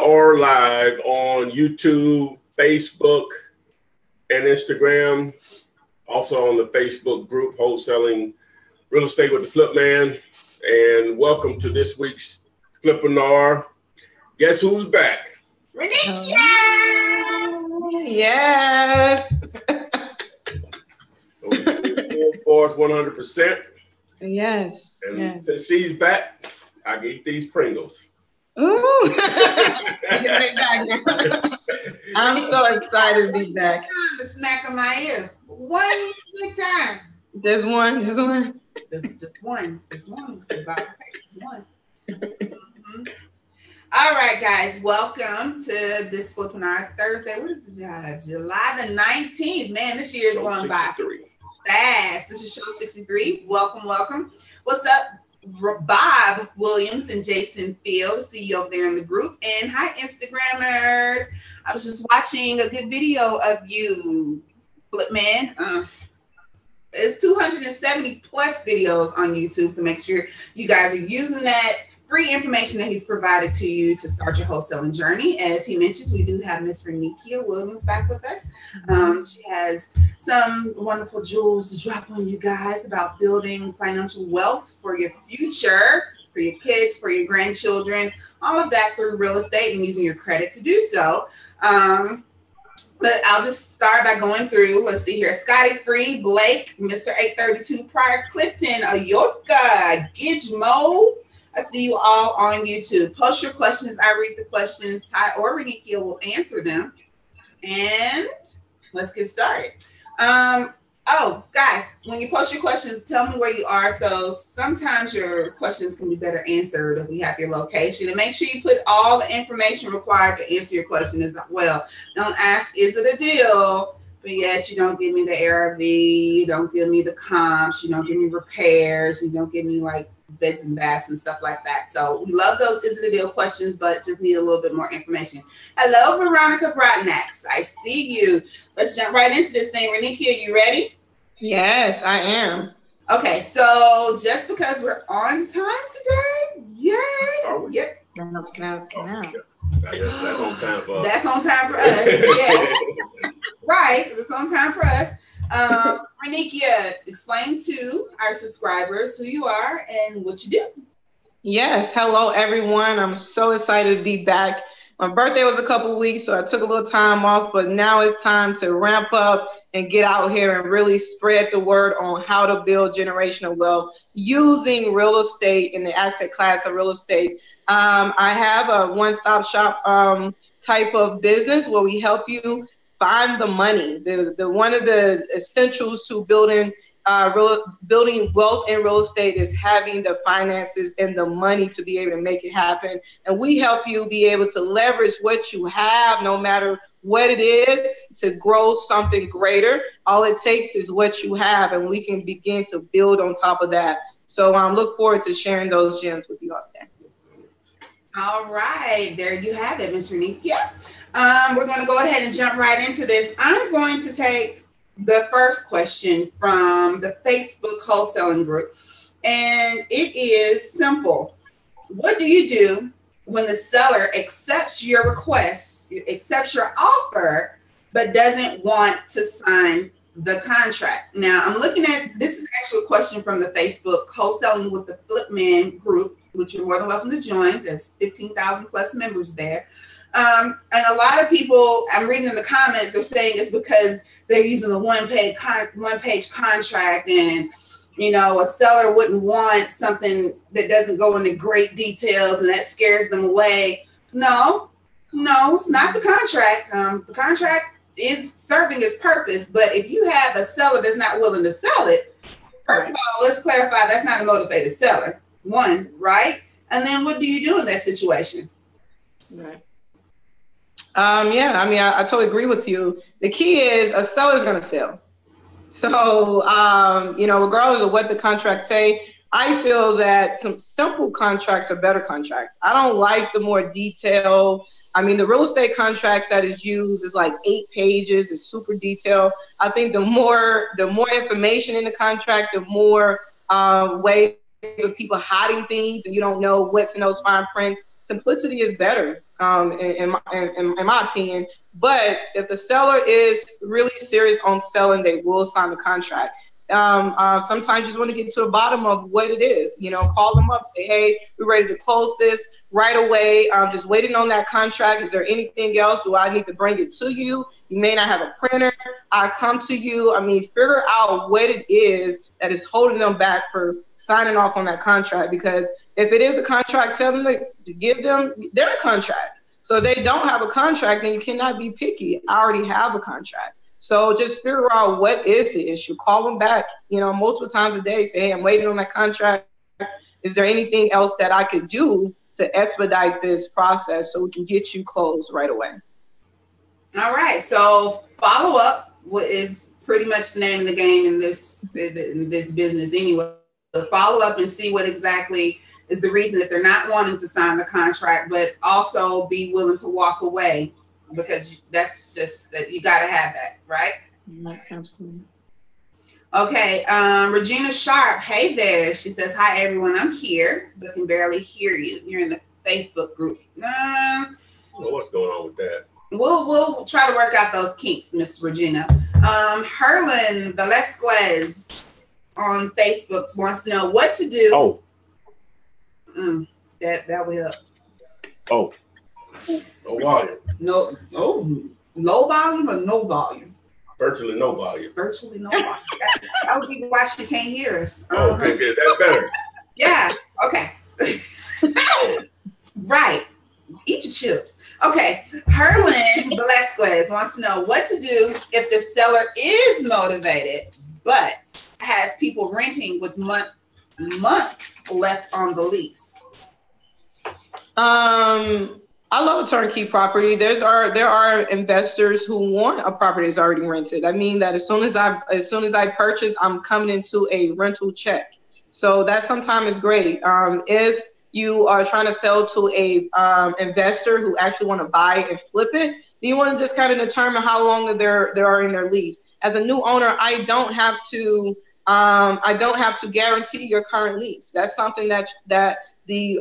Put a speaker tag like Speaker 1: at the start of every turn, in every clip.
Speaker 1: are live on YouTube, Facebook, and Instagram. Also on the Facebook group, Wholesaling Real Estate with the Flip Man. And welcome to this week's Flippinar. Guess who's back?
Speaker 2: Reluctance! Yes.
Speaker 1: For us 100%.
Speaker 2: Yes.
Speaker 1: And
Speaker 2: yes.
Speaker 1: since she's back, I can eat these Pringles.
Speaker 2: Ooh. I'm so excited to be back.
Speaker 3: Time to smack on my ear. One good time.
Speaker 2: Just one.
Speaker 3: Just one. Just one. That's all it takes. Just one. Mm-hmm. All right, guys. Welcome to this Flippinar Thursday. What is the July the 19th? Man, this year is going by fast. This is show 63. Welcome. What's up, Bob Williams and Jason Field? See you over there in the group. And hi, Instagrammers. I was just watching a good video of you, Flip Man. It's 270 plus videos on YouTube, so make sure you guys are using that free information that he's provided to you to start your wholesaling journey. As he mentions, we do have Miss Renikia Williams back with us. She has some wonderful jewels to drop on you guys about building financial wealth for your future, for your kids, for your grandchildren, all of that through real estate and using your credit to do so. But I'll just start by going through. Let's see here. Scotty Free, Blake, Mr. 832, Prior Clifton, Ayoka, Gizmo. I see you all on YouTube. Post your questions. I read the questions. Ty or Renikia will answer them. And let's get started. Oh, guys, when you post your questions, tell me where you are. So sometimes your questions can be better answered if we have your location. And make sure you put all the information required to answer your question as well. Don't ask, is it a deal? But yet you don't give me the ARV, you don't give me the comps, you don't give me repairs, you don't give me like beds and baths and stuff like that. So we love those is it a deal questions, but just need a little bit more information. Hello, Veronica Brotnax. I see you. Let's jump right into this thing. Renikia, you ready?
Speaker 2: Yes, I am.
Speaker 3: Okay, so just because we're on time today, yay!
Speaker 2: Now.
Speaker 1: That's on time for us.
Speaker 3: That's on time for us. Yes. Right, it's on time for us. Renikia, explain to our subscribers who you are and what you do.
Speaker 2: Yes, hello everyone. I'm so excited to be back. My birthday was a couple of weeks, so I took a little time off, but now it's time to ramp up and get out here and really spread the word on how to build generational wealth using real estate in the asset class of real estate. I have a one-stop shop type of business where we help you find the money. The one of the essentials to building wealth in real estate is having the finances and the money to be able to make it happen. And we help you be able to leverage what you have, no matter what it is, to grow something greater. All it takes is what you have, and we can begin to build on top of that. So look forward to sharing those gems with you out there.
Speaker 3: All right, there you have it, Ms. Renikia. We're going to go ahead and jump right into this. I'm going to take the first question from the Facebook wholesaling group, and it is simple. What do you do when the seller accepts your request, accepts your offer, but doesn't want to sign the contract? Now, I'm looking at, this is actually a question from the Facebook Wholesaling with the Flip Man group, which you're more than welcome to join. There's 15,000 plus members there. And a lot of people, I'm reading in the comments, they're saying it's because they're using the one-page contract, and you know, a seller wouldn't want something that doesn't go into great details, and that scares them away. No, it's not the contract. The contract is serving its purpose, but if you have a seller that's not willing to sell it, first of all, let's clarify that's not a motivated seller. One, right? And then what do you do in that situation?
Speaker 2: Right. Yeah, I mean, I totally agree with you. The key is a seller's going to sell. So, you know, regardless of what the contracts say, I feel that some simple contracts are better contracts. I don't like the more detailed. I mean, the real estate contracts that is used is like 8 pages. It's super detailed. I think the more information in the contract, the more ways of people hiding things and you don't know what's in those fine prints. Simplicity is better, in my opinion. But if the seller is really serious on selling, they will sign the contract. Sometimes you just want to get to the bottom of what it is. You know, call them up, say, hey, we're ready to close this right away. I'm just waiting on that contract. Is there anything else? Do I need to bring it to you? You may not have a printer. I come to you. I mean, figure out what it is that is holding them back for signing off on that contract. Because if it is a contract, tell them to give them their contract. So if they don't have a contract, then you cannot be picky. I already have a contract. So just figure out what is the issue. Call them back, you know, multiple times a day. Say, hey, I'm waiting on that contract. Is there anything else that I could do to expedite this process so we can get you closed right away?
Speaker 3: All right. So follow up is pretty much the name of the game in this business anyway. Follow up and see what exactly is the reason that they're not wanting to sign the contract, but also be willing to walk away. Because that's just that you got to have that, right?
Speaker 2: Absolutely.
Speaker 3: Okay. Regina Sharp. Hey there. She says, hi, everyone. I'm here, but can barely hear you. You're in the Facebook group.
Speaker 1: Well, what's going on with that?
Speaker 3: We'll try to work out those kinks, Miss Regina. Herlin Velasquez on Facebook wants to know what to do.
Speaker 1: Oh.
Speaker 3: That will help.
Speaker 1: Oh. No volume.
Speaker 3: No, low volume or no volume?
Speaker 1: Virtually no volume.
Speaker 3: Virtually no volume. That would be why she can't hear us.
Speaker 1: Oh, okay, good. That's better.
Speaker 3: Yeah, okay. Right. Eat your chips. Okay. Herlin Velasquez wants to know what to do if the seller is motivated, but has people renting with months left on the lease.
Speaker 2: I love a turnkey property. There are investors who want a property that's already rented. I mean that as soon as I purchase, I'm coming into a rental check. So that sometimes is great. If you are trying to sell to a investor who actually want to buy and flip it, then you want to just kind of determine how long they are in their lease. As a new owner, I don't have to guarantee your current lease. That's something that the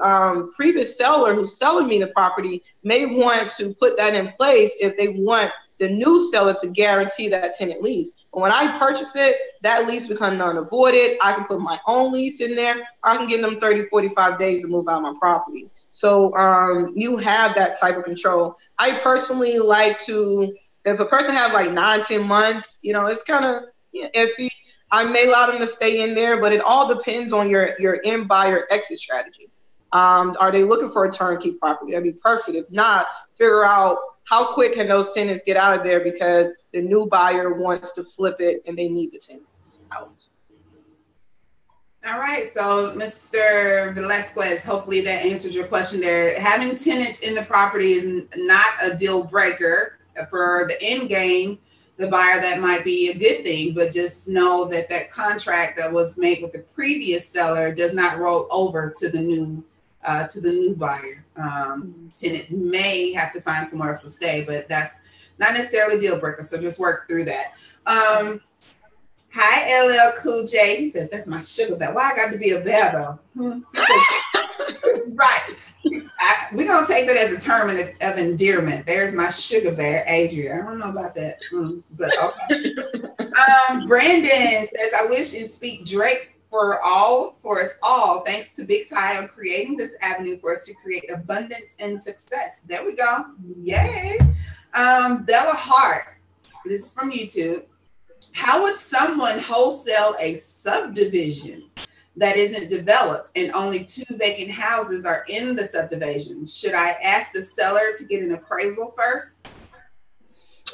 Speaker 2: previous seller who's selling me the property may want to put that in place if they want the new seller to guarantee that tenant lease. But when I purchase it, that lease becomes non-avoided. I can put my own lease in there, or I can give them 30, 45 days to move out my property. So you have that type of control. I personally like to, if a person has like 9, 10 months, you know, it's kind of iffy. I may allow them to stay in there, but it all depends on your in buyer exit strategy. Are they looking for a turnkey property? That'd be perfect. If not, figure out how quick can those tenants get out of there because the new buyer wants to flip it and they need the tenants out.
Speaker 3: All right. So Mr. Velasquez, hopefully that answered your question there. Having tenants in the property is not a deal breaker. For the end game, the buyer, that might be a good thing, but just know that that contract that was made with the previous seller does not roll over to the new buyer. Tenants may have to find somewhere else to stay, but that's not necessarily a deal breaker. So just work through that. Hi, LL Cool J. He says, that's my sugar bear. Why I got to be a bear though? Right. We're going to take that as a term of endearment. There's my sugar bear, Adria. I don't know about that, but okay. Brandon says, I wish and speak Drake for us all. Thanks to Big Ty on creating this avenue for us to create abundance and success. There we go. Yay. Bella Hart, this is from YouTube. How would someone wholesale a subdivision that isn't developed and only 2 vacant houses are in the subdivision? Should I ask the seller to get an appraisal first?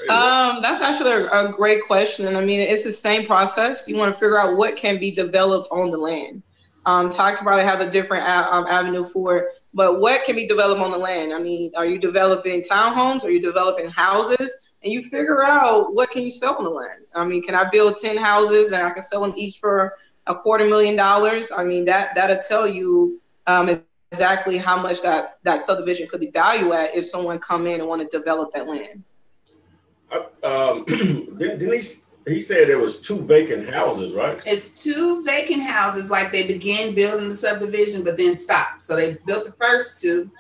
Speaker 2: That's actually a great question. And I mean, it's the same process. You want to figure out what can be developed on the land. Ty can probably have a different avenue for it, but what can be developed on the land? I mean, are you developing townhomes? Are you developing houses? And you figure out what can you sell on the land. I mean, can I build 10 houses and I can sell them each for $250,000? I mean, that'll tell you exactly how much that subdivision could be valued at if someone come in and want to develop that land.
Speaker 1: Denise he said there was 2 vacant houses, right?
Speaker 3: It's 2 vacant houses, like they began building the subdivision, but then stopped. So they built the first 2,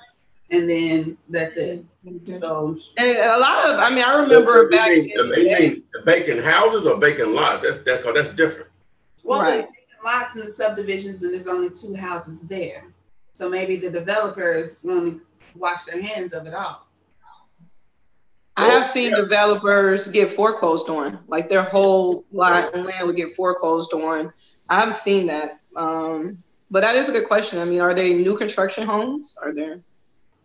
Speaker 3: and then that's it. So,
Speaker 2: and a lot of, I mean, I remember back in the day.
Speaker 1: Mean vacant houses or vacant lots? That's different.
Speaker 3: Well, right. The lots in the subdivisions, and there's only 2 houses there. So maybe the developers want to wash their hands of it all.
Speaker 2: I have seen developers get foreclosed on, like their whole lot and land would get foreclosed on. I have seen that. But that is a good question. I mean, are they new construction homes?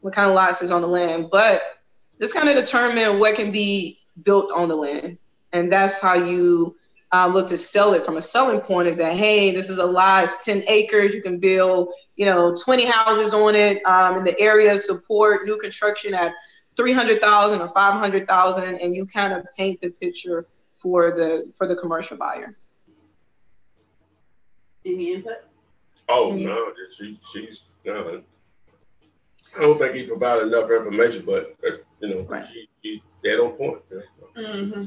Speaker 2: What kind of lots is on the land? But just kind of determine what can be built on the land. And that's how you look to sell it from a selling point, is that, hey, this is a lot, it's 10 acres, you can build, 20 houses on it, in the area, support new construction at $300,000 or $500,000, and you kind of paint the picture for the commercial buyer.
Speaker 3: Any input?
Speaker 1: Oh no, she's no. I don't think he provided enough information, but right. She's dead on point.
Speaker 3: Mm-hmm.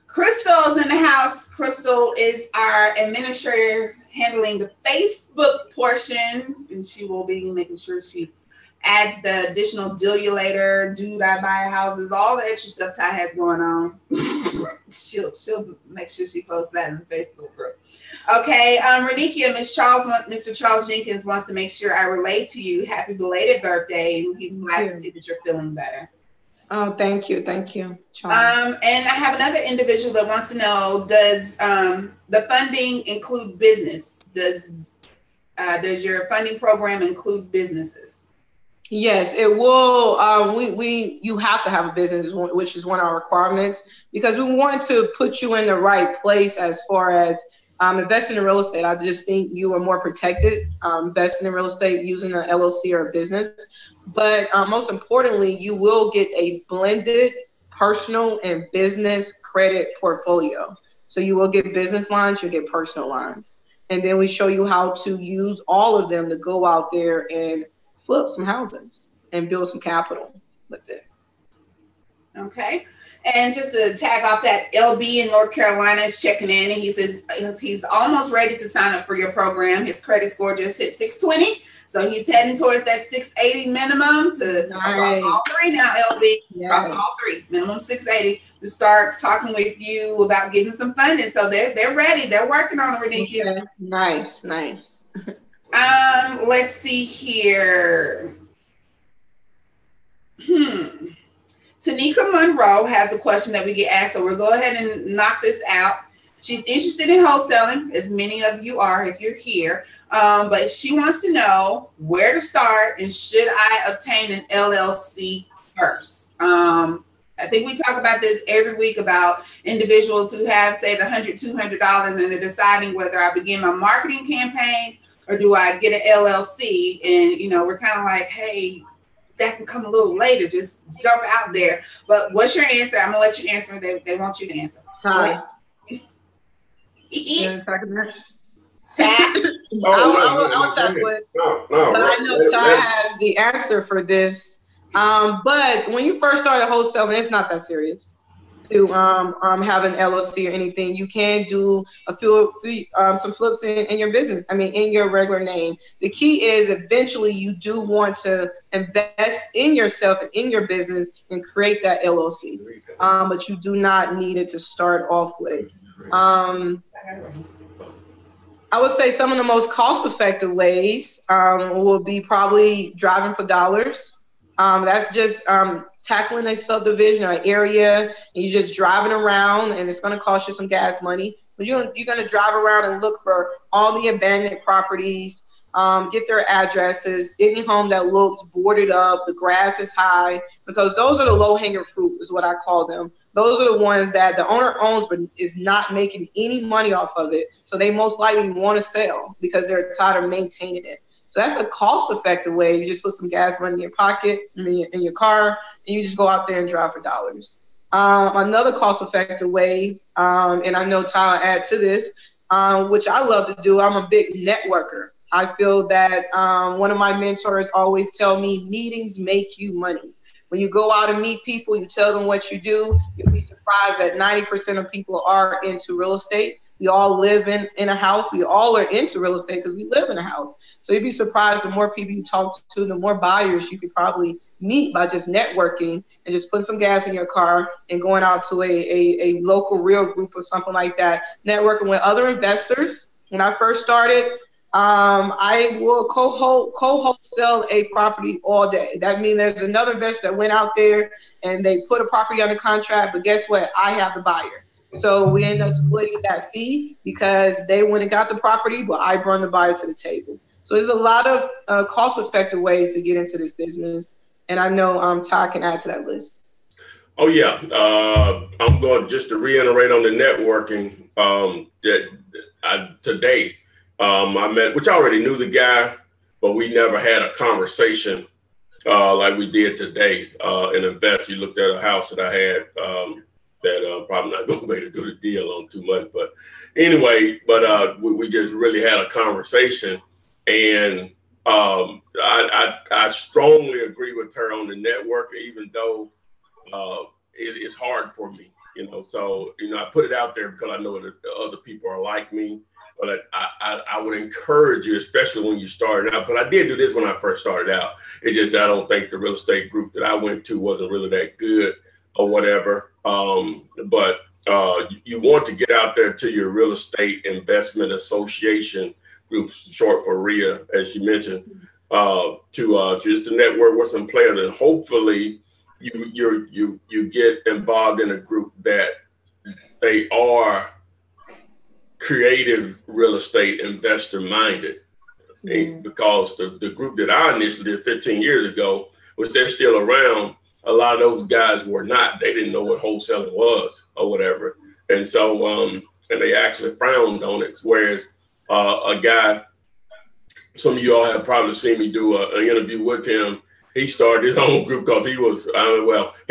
Speaker 3: Crystal's in the house. Crystal is our administrator handling the Facebook portion, and she will be making sure she adds the additional dealulator, dude, I buy houses, all the extra stuff Ty has going on. she'll make sure she posts that in the Facebook group. Okay, Renikia, Mr. Charles Jenkins wants to make sure I relate to you. Happy belated birthday, and he's glad to see that you're feeling better.
Speaker 2: Oh, thank you, Charles.
Speaker 3: And I have another individual that wants to know: does the funding include business? Does your funding program include businesses?
Speaker 2: Yes, it will. You have to have a business, which is one of our requirements, because we want to put you in the right place as far as investing in real estate. I just think you are more protected investing in real estate using an LLC or a business. But most importantly, you will get a blended personal and business credit portfolio. So you will get business lines, you'll get personal lines. And then we show you how to use all of them to go out there and flip some houses and build some capital with it.
Speaker 3: Okay. And just to tag off that, LB in North Carolina is checking in, and he says he's almost ready to sign up for your program. His credit score just hit 620. So he's heading towards that 680 minimum to across all 3 now, LB. Yes. Across all 3, minimum 680 to start talking with you about getting some funding. So they're ready. They're working on it, Renika.
Speaker 2: Okay. Nice.
Speaker 3: Let's see here. Tanika Monroe has a question that we get asked, so we'll go ahead and knock this out. She's interested in wholesaling, as many of you are if you're here, but she wants to know where to start and should I obtain an LLC first? I think we talk about this every week about individuals who have, say, the $100, $200, and they're deciding whether I begin my marketing campaign or do I get an LLC? And, we're kind of like, hey, that can come a little later. Just jump out there. But what's your answer? I'm going to let you answer. They want you to answer.
Speaker 2: Ty. I'll tackle it. But I know Ty has the answer for this. But when you first started wholesaling, it's not that serious to have an LLC or anything. You can do some flips in your business. I mean, in your regular name. The key is eventually you do want to invest in yourself and in your business and create that LLC. But you do not need it to start off with. I would say some of the most cost-effective ways will be probably driving for dollars. That's just tackling a subdivision or an area, and you're just driving around, and it's going to cost you some gas money. But you're going to drive around and look for all the abandoned properties, get their addresses, any home that looks boarded up, the grass is high, because those are the low-hanging fruit is what I call them. Those are the ones that the owner owns but is not making any money off of it. So they most likely want to sell because they're tired of maintaining it. So that's a cost-effective way. You just put some gas money in your pocket, in your car, and you just go out there and drive for dollars. Another cost-effective way, and I know Ty will add to this, which I love to do, I'm a big networker. I feel that one of my mentors always tell me meetings make you money. When you go out and meet people, you tell them what you do, you'll be surprised surprised that 90% of people are into real estate. We all live in a house. We all are into real estate because we live in a house. So you'd be surprised the more people you talk to, the more buyers you could probably meet by just networking and just putting some gas in your car and going out to a local real group or something like that, networking with other investors. When I first started, I will co-wholesale a property all day. That means there's another investor that went out there and they put a property under contract, but guess what? I have the buyer. So we end up splitting that fee because they went and got the property, but I brought the buyer to the table. So there's a lot of cost-effective ways to get into this business. And I know Ty can add to that list.
Speaker 1: Oh, yeah. I'm going just to reiterate on the networking today. I met, which I already knew the guy, but we never had a conversation like we did today. An investor, you looked at a house that I had that probably not going to be able to do the deal on too much. But anyway, we just really had a conversation. And I strongly agree with her on the network, even though it is hard for me, So, I put it out there because I know that other people are like me. But I would encourage you, especially when you started out, because I did do this when I first started out. It's just that I don't think the real estate group that I went to wasn't really that good or whatever. But you want to get out there to your real estate investment association group, short for RIA, as you mentioned, to just to network with some players, and hopefully you get involved in a group that they are creative real estate investor minded. Because the group that I initially did 15 years ago, which they're still around, a lot of those guys were not. They didn't know what wholesaling was or whatever. And so, and they actually frowned on it. Whereas a guy, some of you all have probably seen me do an interview with him. He started his own group because he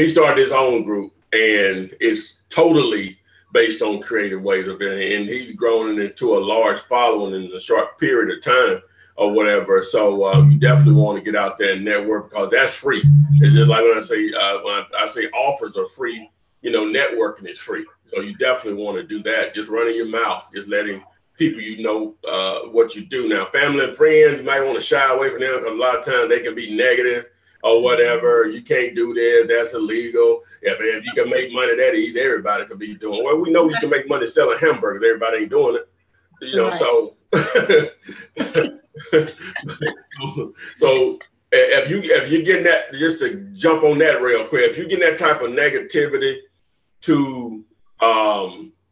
Speaker 1: started his own group, and it's totally based on creative ways of it. And he's grown into a large following in a short period of time or whatever. So you definitely want to get out there and network, because that's free. It's just like when I say offers are free, networking is free. So you definitely want to do that. Just running your mouth, just letting people what you do. Now, family and friends, you might want to shy away from them because a lot of times they can be negative or whatever. You can't do this, that's illegal. If you can make money that easy, everybody could be doing. Well, we know you can make money selling hamburgers. Everybody ain't doing it. Right. So so if you're getting that, just to jump on that real quick, if you're getting that type of negativity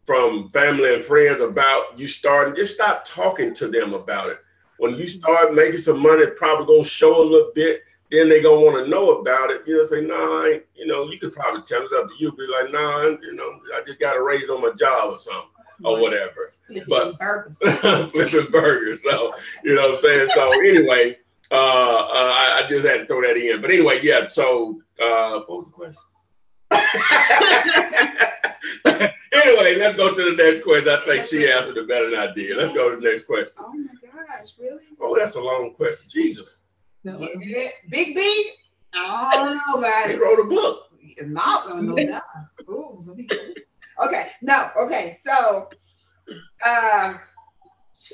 Speaker 1: from family and friends about you starting, just stop talking to them about it. When you start making some money, probably gonna show a little bit, then they gonna want to know about it. Say, nah, you could probably tell it's up to you. Be like, nah, I just got a raise on my job or something. Or whatever. Flipping burgers. Flipping burgers. So, what I'm saying? So anyway, I just had to throw that in. But anyway, yeah. So what was the question? Anyway, let's go to the next question. I think she answered it better than I did. Let's go to the next question.
Speaker 3: Oh my gosh, really?
Speaker 1: Oh, that's a long question. Jesus.
Speaker 3: No. Big B? I don't know about it.
Speaker 1: He wrote a book.
Speaker 3: No. Ooh, let me go. Okay, no, okay, so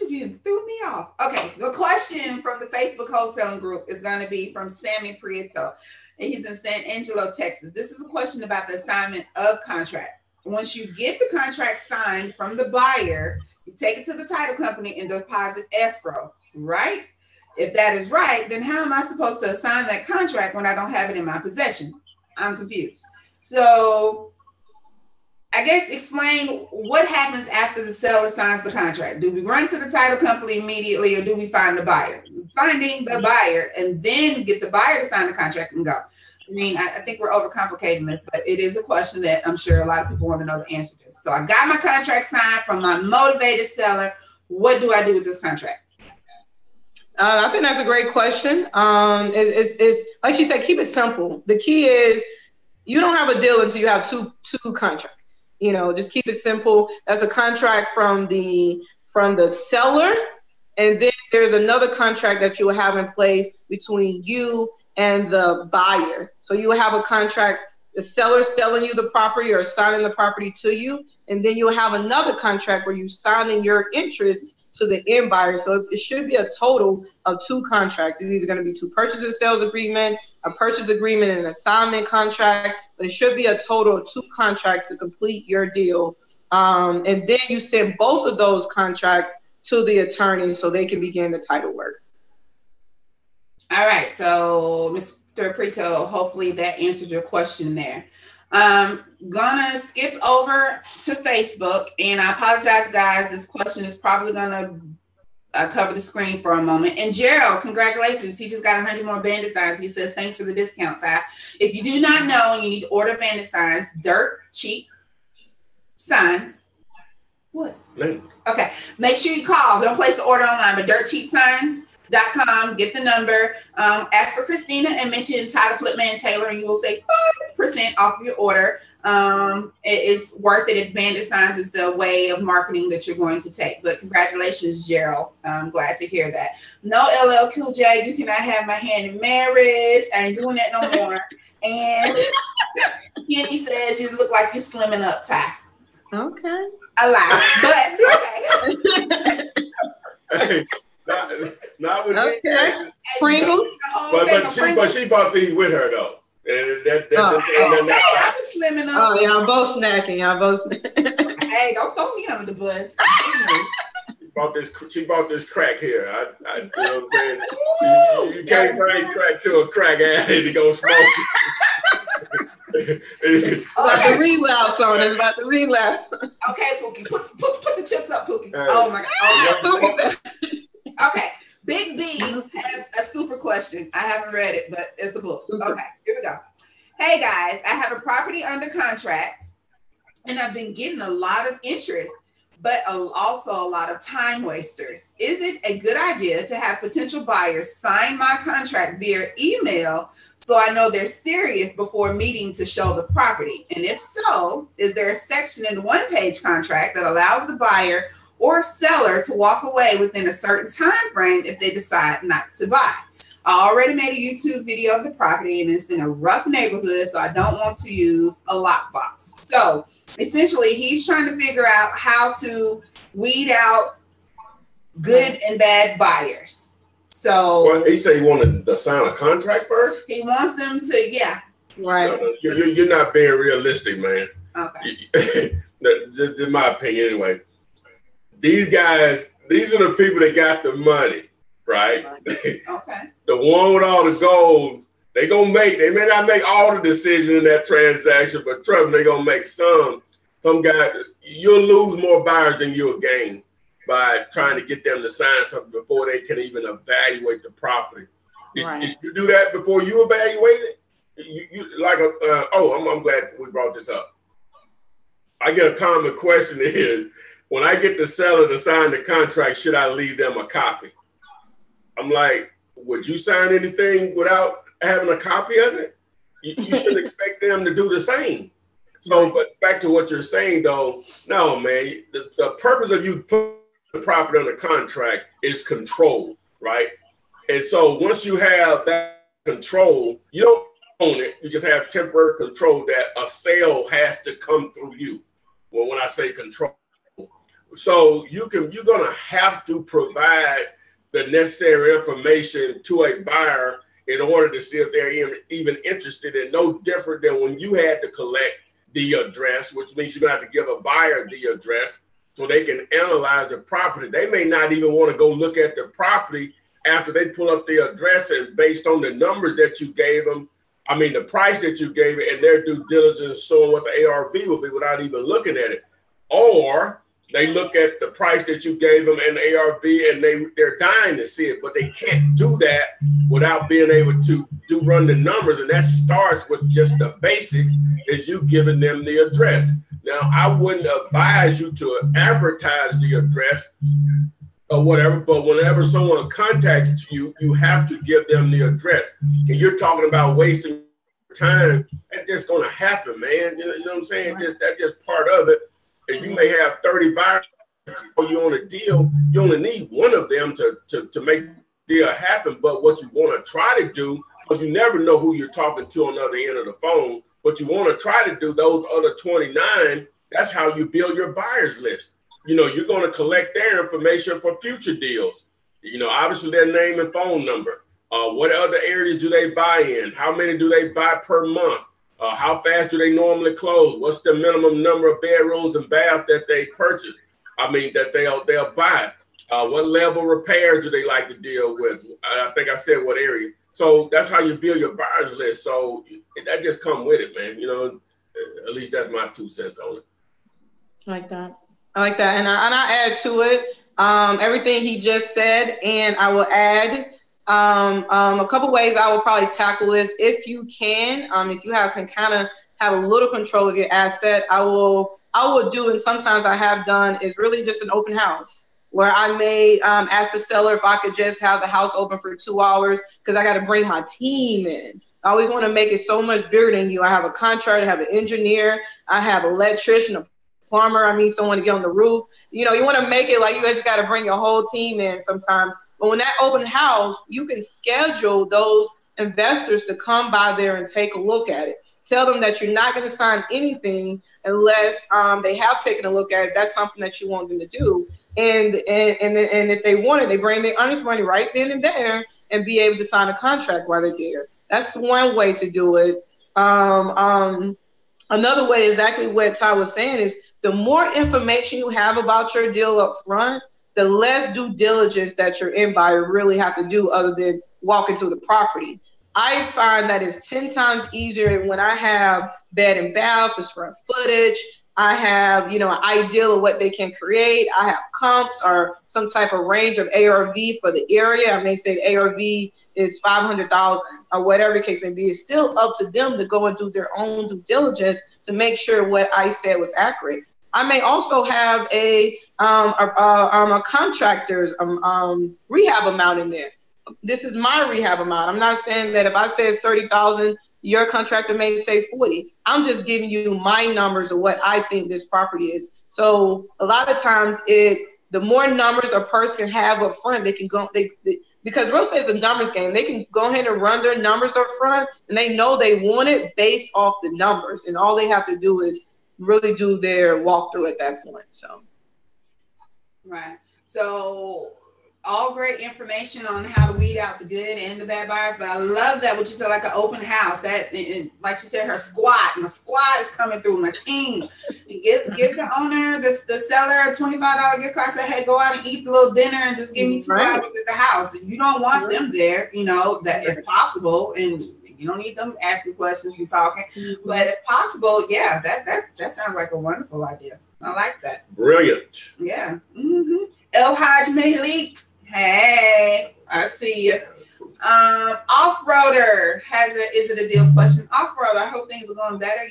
Speaker 3: you threw me off. Okay, the question from the Facebook wholesaling group is going to be from Sammy Prieto, and he's in San Angelo, Texas. This is a question about the assignment of contract. Once you get the contract signed from the buyer, you take it to the title company and deposit escrow, right? If that is right, then how am I supposed to assign that contract when I don't have it in my possession? I'm confused. So I guess explain what happens after the seller signs the contract. Do we run to the title company immediately, or do we find the buyer? Finding the buyer and then get the buyer to sign the contract and go. I mean, I think we're overcomplicating this, but it is a question that I'm sure a lot of people want to know the answer to. So I got my contract signed from my motivated seller. What do I do with this contract?
Speaker 2: I think that's a great question. It's like she said, keep it simple. The key is you don't have a deal until you have two contracts. Just keep it simple. That's a contract from the seller, and then there's another contract that you will have in place between you and the buyer. So you will have a contract the seller selling you the property or assigning the property to you. And then you'll have another contract where you're signing your interest to the end buyer. So it should be a total of 2 contracts. It's either going to be 2 purchase and sales agreement, a purchase agreement, and an assignment contract. But it should be a total of 2 contracts to complete your deal. And then you send both of those contracts to the attorney so they can begin the title work.
Speaker 3: All right. So, Mr. Prito, hopefully that answered your question there. Gonna skip over to Facebook, and I apologize, guys. This question is probably gonna cover the screen for a moment. And Gerald, congratulations. He just got 100 more bandit signs. He says, thanks for the discount, Ty. If you do not know and you need to order bandit signs, dirt cheap signs. What? Okay. Make sure you call. Don't place the order online, but dirtcheapsigns.com. Get the number. Ask for Christina and mention Ty the Flipman Taylor, and you will save 5% off your order. It's worth it if bandit signs is the way of marketing that you're going to take. But congratulations, Gerald. I'm glad to hear that. No LL Cool J, you cannot have my hand in marriage. I ain't doing that no more. And Kenny says you look like you're slimming up, Ty.
Speaker 2: Okay.
Speaker 3: A lot, but okay.
Speaker 1: Hey, not with
Speaker 2: okay. Pringles.
Speaker 1: But she bought these with her though. And
Speaker 3: I was slimming up.
Speaker 2: Oh, y'all both snacking.
Speaker 3: Hey, don't throw me under the bus.
Speaker 1: She bought this crack here. You know what I'm saying? You can't bring crack to a crack addict to go smoke.
Speaker 2: About to relapse on us. About to relapse.
Speaker 3: Okay, Pookie. Put the chips up, Pookie. Oh my God. Okay. Big B has a super question. I haven't read it, but it's the book. Super. Okay, here we go. Hey guys, I have a property under contract and I've been getting a lot of interest, but also a lot of time wasters. Is it a good idea to have potential buyers sign my contract via email so I know they're serious before meeting to show the property? And if so, is there a section in the one-page contract that allows the buyer or seller to walk away within a certain time frame if they decide not to buy? I already made a YouTube video of the property and it's in a rough neighborhood, so I don't want to use a lockbox. So essentially, he's trying to figure out how to weed out good and bad buyers. So
Speaker 1: well, he said he wanted to sign a contract first?
Speaker 3: He wants them to, yeah.
Speaker 2: Right.
Speaker 1: You're not being realistic, man.
Speaker 3: Okay.
Speaker 1: Just in my opinion, anyway. These guys, these are the people that got the money, right?
Speaker 3: Okay.
Speaker 1: The one with all the gold, they may not make all the decisions in that transaction, but trust me, they're gonna make some. Some guy, you'll lose more buyers than you'll gain by trying to get them to sign something before they can even evaluate the property. Did you do that before you evaluated it? I'm glad we brought this up. I get a common question is, when I get the seller to sign the contract, should I leave them a copy? I'm like, would you sign anything without having a copy of it? You should expect them to do the same. So, but back to what you're saying, though, no, man, the purpose of you putting the property under contract is control, right? And so once you have that control, you don't own it. You just have temporary control that a sale has to come through you. Well, when I say control. So you're gonna have to provide the necessary information to a buyer in order to see if they're even interested. And no different than when you had to collect the address, which means you're gonna have to give a buyer the address so they can analyze the property. They may not even want to go look at the property after they pull up the address, and based on the numbers that you gave them, I mean the price that you gave it, and their due diligence showing what the ARV will be without even looking at it. Or they look at the price that you gave them and the ARV, and they're dying to see it, but they can't do that without being able to run the numbers. And that starts with just the basics, is you giving them the address. Now, I wouldn't advise you to advertise the address or whatever, but whenever someone contacts you, you have to give them the address. And you're talking about wasting time. That's just going to happen, man. You know what I'm saying? That's just part of it. And you may have 30 buyers call you on a deal. You only need one of them to make the deal happen. But what you want to try to do, because you never know who you're talking to on the other end of the phone, but you want to try to do those other 29. That's how you build your buyers list. You know, you're going to collect their information for future deals. You know, obviously their name and phone number. What other areas do they buy in? How many do they buy per month? How fast do they normally close? What's the minimum number of bedrooms and baths that they purchase? I mean, that they'll buy. What level repairs do they like to deal with? I think I said what area. So that's how you build your buyers list. So that just come with it, man. You know, at least that's my 2 cents on it.
Speaker 2: I like that. And I add to it everything he just said, and I will add a couple ways I will probably tackle this. If you can, if you can kind of have a little control of your asset, I will do, and sometimes I have done, is really just an open house where I may ask the seller if I could just have the house open for 2 hours because I got to bring my team in. I always want to make it so much bigger than you. I have a contractor, I have an engineer, I have an electrician, a plumber, I mean someone to get on the roof. You know, you want to make it like you just got to bring your whole team in sometimes. But when that open house, you can schedule those investors to come by there and take a look at it. Tell them that you're not going to sign anything unless they have taken a look at it. That's something that you want them to do. And if they want it, they bring their earnest money right then and there and be able to sign a contract while they're there. That's one way to do it. Another way, exactly what Ty was saying, is the more information you have about your deal up front, the less due diligence that your end buyer really have to do other than walking through the property. I find that it's 10 times easier when I have bed and bath, the square footage. I have, you know, an ideal of what they can create. I have comps or some type of range of ARV for the area. I may say the ARV is $500,000 or whatever the case may be. It's still up to them to go and do their own due diligence to make sure what I said was accurate. I may also have a contractor's rehab amount in there. This is my rehab amount. I'm not saying that if I say it's 30,000, your contractor may say 40. I'm just giving you my numbers of what I think this property is. So a lot of times the more numbers a person can have up front, they can go, because real estate is a numbers game. They can go ahead and run their numbers up front and they know they want it based off the numbers. And all they have to do is really do their walkthrough at that point. So.
Speaker 3: Right. So all great information on how to weed out the good and the bad buyers, but I love that what you said, like an open house. That, like she said, her squad, my squad is coming through, my team. And give the owner, the seller, a $25 gift card. Say, hey, go out and eat a little dinner and just give me 2 hours at the house. And you don't want them there, you know, that if possible, and you don't need them asking questions and talking. But if possible, yeah, that sounds like a wonderful idea. I like that.
Speaker 1: Brilliant.
Speaker 3: Yeah. El Haj Malik. Hey, I see you. Off-roader is it a deal question? Off-roader, I hope things are going better.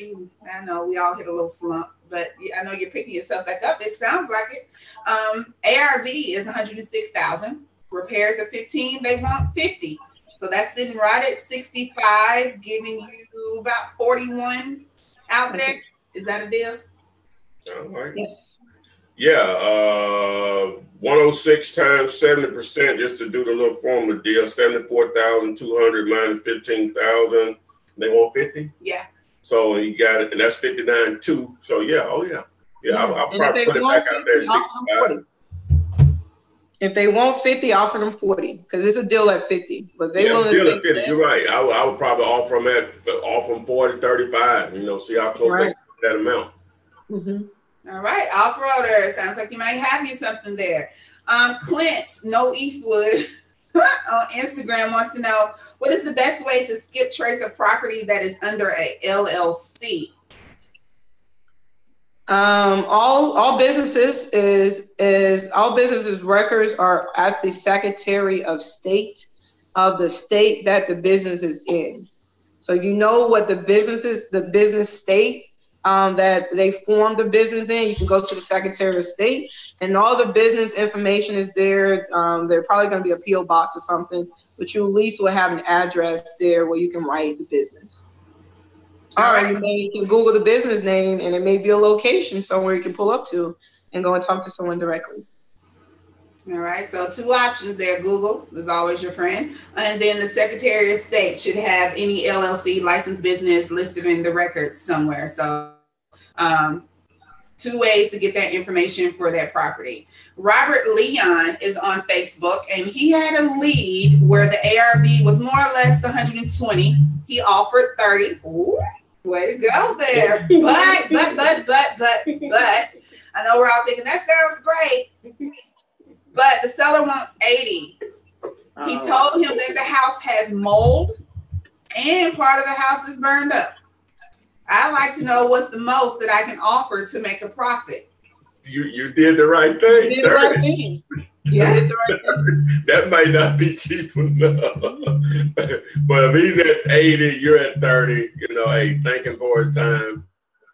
Speaker 3: I know we all hit a little slump, but I know you're picking yourself back up. It sounds like it. ARV is 106,000. Repairs are 15. They want 50. So that's sitting right at 65, giving you about 41 out there. Is that a deal?
Speaker 1: All right.
Speaker 2: Yes.
Speaker 1: Yeah, 106 times 70%, just to do the little formula deal, 74,200 minus 15,000. They want 50?
Speaker 3: Yeah.
Speaker 1: So you got it, and that's 59.2. So yeah, I'll probably put it back out there at 65.
Speaker 2: If they want 50, offer them 40 because it's a deal at 50. But they
Speaker 1: want
Speaker 2: to
Speaker 1: deal at 50. You're right. I would probably offer them 40, 35. You know, see how close they get that amount.
Speaker 3: All right, off-roader. Sounds like you might have you something there. Clint, No Eastwood on Instagram wants to know, what is the best way to skip trace a property that is under a LLC?
Speaker 2: All businesses records are at the Secretary of State of the state that the business is in. So you know what the business state that they formed the business in. You can go to the Secretary of State and all the business information is there. They're probably going to be a P.O. box or something, but you at least will have an address there where you can write the business. All right. You can Google the business name and it may be a location somewhere you can pull up to and go and talk to someone directly.
Speaker 3: All right, so 2 options there. Google is always your friend. And then the Secretary of State should have any LLC licensed business listed in the records somewhere. So 2 ways to get that information for that property. Robert Leon is on Facebook, and he had a lead where the ARV was more or less 120. He offered 30. Ooh, way to go there. But, I know we're all thinking that sounds great. But the seller wants 80. He told him that the house has mold and part of the house is burned up. I like to know what's the most that I can offer to make a profit.
Speaker 1: You did the right thing.
Speaker 2: You did the right thing.
Speaker 3: Yeah.
Speaker 2: You did the right thing.
Speaker 1: That might not be cheap enough. But if he's at 80, you're at 30, hey, thank him for his time.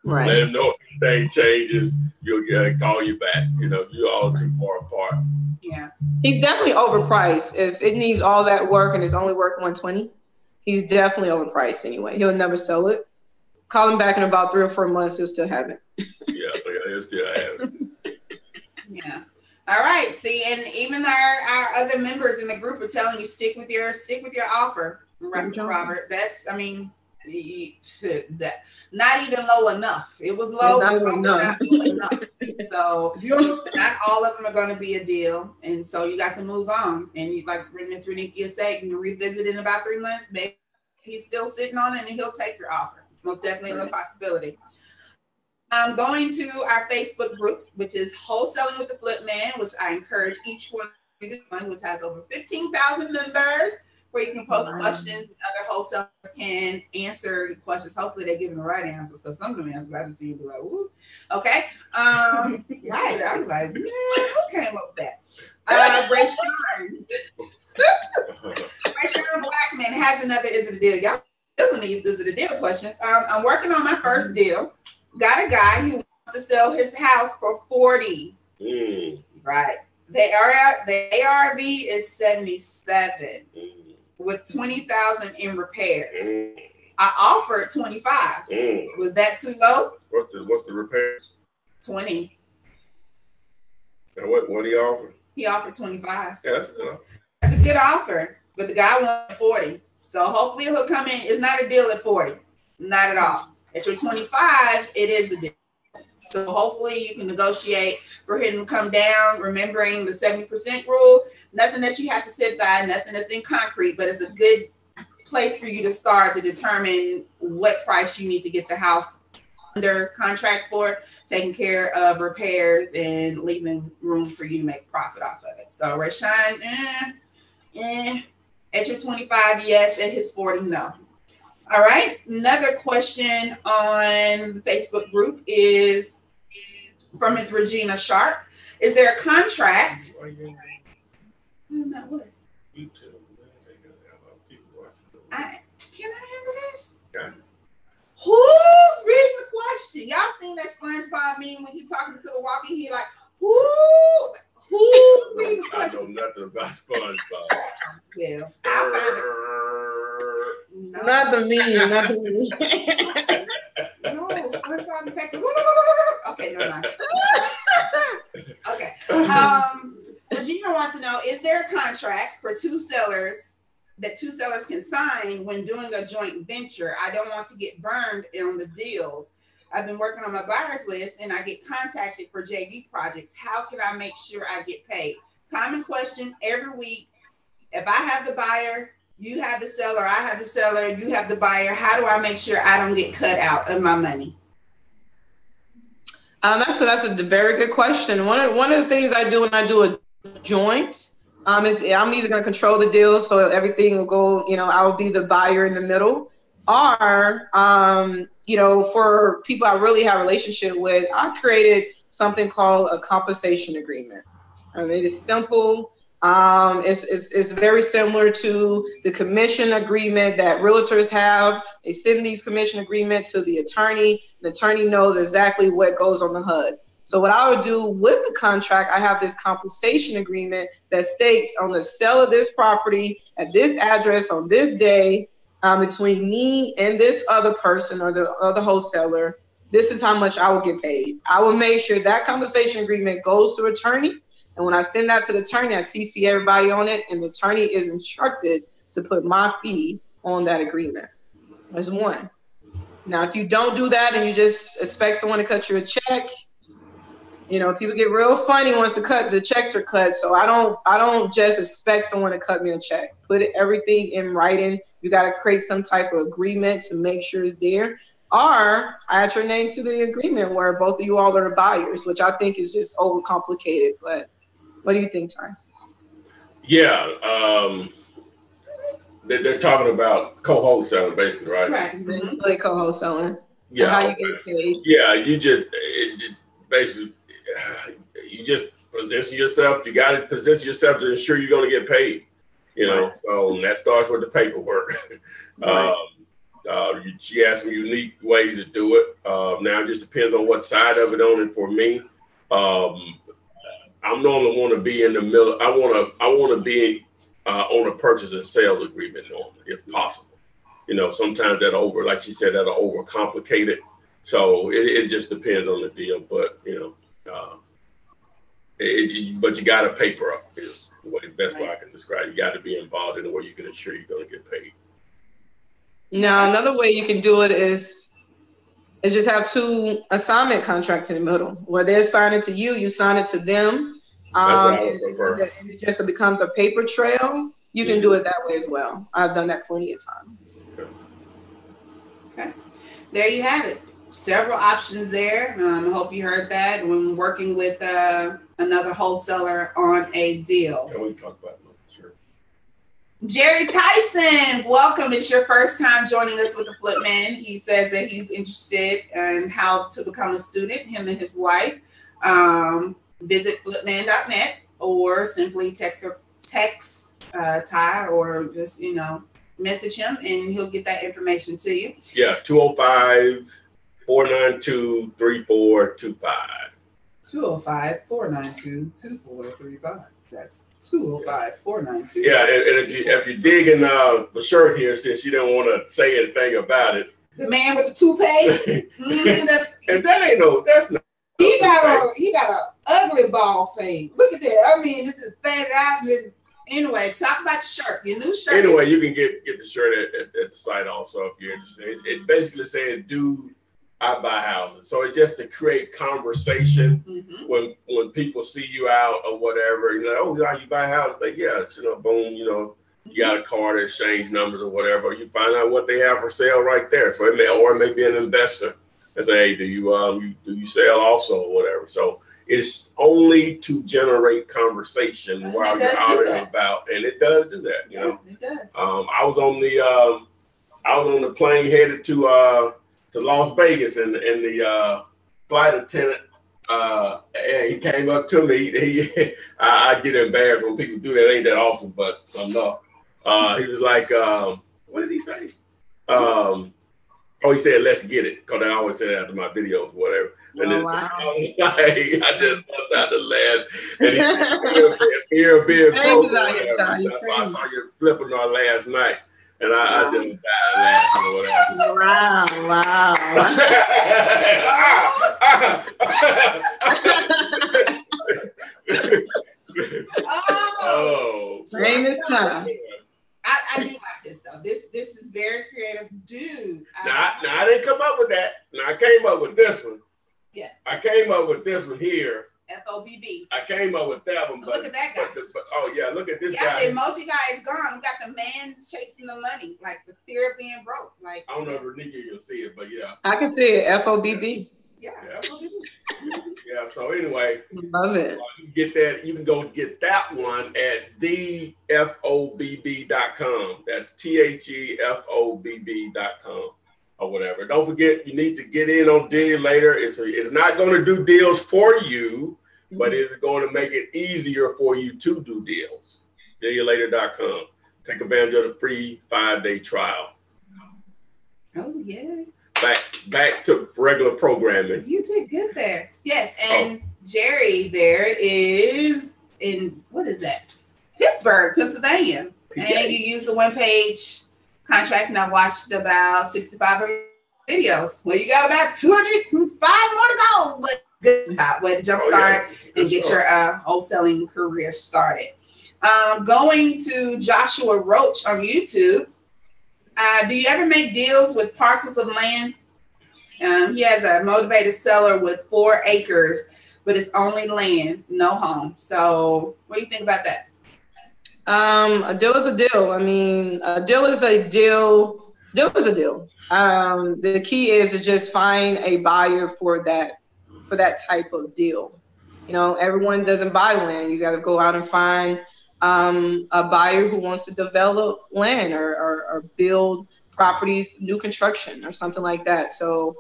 Speaker 2: Right.
Speaker 1: Let him know if anything changes, you'll call you back. You're all too far apart.
Speaker 3: Yeah.
Speaker 2: He's definitely overpriced. If it needs all that work and it's only worth 120, he's definitely overpriced anyway. He'll never sell it. Call him back in about 3 or 4 months, he'll still have it.
Speaker 1: Yeah, he'll still have it.
Speaker 3: Yeah. All right. See, and even our other members in the group are telling you stick with your offer, Robert. That's, that not even low enough. It was low, but not low enough. So not all of them are going to be a deal, and so you got to move on. And like Miss Renikia said, you can revisit in about 3 months. Maybe he's still sitting on it, and he'll take your offer. Most definitely a possibility. I'm going to our Facebook group, which is Wholesaling with the Flip Man, which I encourage each one to join, which has over 15,000 members, where you can post questions and other wholesalers can answer the questions. Hopefully they're giving the right answers, because some of them answers I didn't see you be like, ooh, okay. Right. I was like, man, who came up with that? Rayshawn Blackman has another Is It a Deal? Y'all doing these Is It a Deal questions. I'm working on my first deal. Got a guy who wants to sell his house for 40. Right. The ARV is 77 with 20,000 in repairs. I offered 25. Was that too low?
Speaker 1: What's the repairs?
Speaker 3: 20.
Speaker 1: And what did he offer?
Speaker 3: He offered 25.
Speaker 1: Yeah, that's enough.
Speaker 3: That's a good offer, but the guy wanted 40. So hopefully he'll come in. It's not a deal at 40. Not at all. At your 25, it is a deal. So hopefully you can negotiate for him to come down, remembering the 70% rule. Nothing that you have to sit by, nothing that's in concrete, but it's a good place for you to start to determine what price you need to get the house under contract for, taking care of repairs and leaving room for you to make profit off of it. So Rayshawn, at your 25, yes. At his 40, no. All right. Another question on the Facebook group is from Ms. Regina Sharp. Is there a contract? Not what? Can I handle this?
Speaker 1: Yeah.
Speaker 3: Who's reading the question? Y'all seen that SpongeBob meme when he talking to the walkie? He like, who's reading the question?
Speaker 1: I know nothing about SpongeBob.
Speaker 3: Well, I'll find it. No.
Speaker 2: Not the meme.
Speaker 3: No, SpongeBob infected. Okay, never mind. Okay. Regina wants to know, is there a contract for two sellers that two sellers can sign when doing a joint venture? I don't want to get burned on the deals. I've been working on my buyers list and I get contacted for JV projects. How can I make sure I get paid? Common question every week. If I have the buyer, you have the seller, I have the seller, you have the buyer, how do I make sure I don't get cut out of my money?
Speaker 2: That's a very good question. One of the things I do when I do a joint is I'm either going to control the deal, so everything will go, I will be the buyer in the middle, or, for people I really have a relationship with, I created something called a compensation agreement. It is simple. It's very similar to the commission agreement that realtors have. They send these commission agreements to the attorney. The attorney knows exactly what goes on the HUD. So what I would do with the contract, I have this compensation agreement that states on the sale of this property at this address on this day, between me and this other person or the other wholesaler, this is how much I will get paid. I will make sure that compensation agreement goes to attorney. And when I send that to the attorney, I CC everybody on it, and the attorney is instructed to put my fee on that agreement. That's one. Now, if you don't do that and you just expect someone to cut you a check, you know, people get real funny once the checks are cut. So I don't just expect someone to cut me a check. Put everything in writing. You got to create some type of agreement to make sure it's there. Or add your name to the agreement where both of you all are the buyers, which I think is just overcomplicated. But what do you think, Ty?
Speaker 1: Yeah. They're talking about co-wholesaling, basically, right?
Speaker 2: Right. Basically co-wholesaling.
Speaker 1: Yeah.
Speaker 2: How you get paid.
Speaker 1: Yeah, you just basically you just position yourself. You got to position yourself to ensure you're going to get paid. You know, so that starts with the paperwork. She has some unique ways to do it. Now it just depends on what side of it on it. For me, I'm normally want to be in the middle. I want to be on a purchase and sales agreement normally, if possible. You know, sometimes like she said, that'll overcomplicate it. So it just depends on the deal. But you know, but you got to paper up is the best way I can describe. You got to be involved in it where you can ensure you're going to get paid.
Speaker 2: Now, another way you can do it is just have two assignment contracts in the middle, where they're signing to you, you sign it to them. And it just becomes a paper trail. You can do it that way as well. I've done that plenty of times.
Speaker 3: Okay. There you have it. Several options there. I hope you heard that when working with another wholesaler on a deal.
Speaker 1: Can we talk about that? Sure.
Speaker 3: Jerry Tyson, welcome. It's your first time joining us with the Flip Man. He says that he's interested in how to become a student, him and his wife. Visit flipman.net or simply text Ty or just, you know, message him and he'll get that information to you.
Speaker 1: Yeah, 205-492-3425.
Speaker 3: 205-492-2435. That's 205-492.
Speaker 1: Yeah, and if you're digging the shirt here, since you don't want to say anything about it.
Speaker 3: The man with the toupee?
Speaker 1: And that's not.
Speaker 3: He got an ugly ball fade. Look at that. I mean, this is faded out. And anyway, talk about your shirt, your new shirt.
Speaker 1: Anyway, you can get the shirt at the site also if you're interested. It basically says, "Dude, I buy houses." So it's just to create conversation when people see you out or whatever. You know, oh, yeah, you buy houses? Like, yes, you know, boom, you know, you got a card, exchange numbers or whatever. You find out what they have for sale right there. So it may be an investor and say, hey, do you sell also or whatever? So it's only to generate conversation while you're out and about, and it does do that. You know,
Speaker 3: it does.
Speaker 1: I was on the plane headed to Las Vegas, and the flight attendant, and he came up to me. I get embarrassed when people do that. Ain't that often, but enough. He was like, what did he say? He said, "Let's get it," because I always say that after my videos, whatever. And then
Speaker 2: wow.
Speaker 1: I just bust out the laugh. And he said, "You're being broke." So I saw your Flippinar last night, and I just died laughing or whatever.
Speaker 2: Wow. Famous time.
Speaker 3: I do like this though. This is very creative, dude.
Speaker 1: I didn't come up with that. Now I came up with this one.
Speaker 3: Yes.
Speaker 1: I came up with this one here.
Speaker 3: FOBB.
Speaker 1: I came up with that one.
Speaker 3: Look at that guy.
Speaker 1: Look at this
Speaker 3: guy.
Speaker 1: guy.
Speaker 3: The emoji guy is gone. We got the man chasing the money, like the fear of being broke. Like,
Speaker 1: I don't know if Renika you'll see it, but yeah.
Speaker 2: I can see it. FOBB.
Speaker 3: Yeah.
Speaker 1: Yeah. So anyway,
Speaker 2: love it.
Speaker 1: You get that. You can go get that one at thefobb.com. That's thefobb.com or whatever. Don't forget, you need to get in on Deal Later. It's not going to do deals for you, but it's going to make it easier for you to do deals. DealLater.com. Take advantage of the free 5-day trial.
Speaker 3: Oh yeah.
Speaker 1: Back to regular programming.
Speaker 3: You did good there. Yes, and Jerry there is in, what is that? Pittsburgh, Pennsylvania. And you use the one-page contract, and I've watched about 65 videos. Well, you got about 205 more to go, but good way to jumpstart and get your wholesaling career started. Going to Joshua Roach on YouTube. Do you ever make deals with parcels of land? He has a motivated seller with 4 acres, but it's only land, no home. So what do you think about that?
Speaker 2: A deal is a deal. I mean, a deal is a deal. Deal is a deal. The key is to just find a buyer for that type of deal. You know, everyone doesn't buy land. You got to go out and find a buyer who wants to develop land or build properties, new construction or something like that. So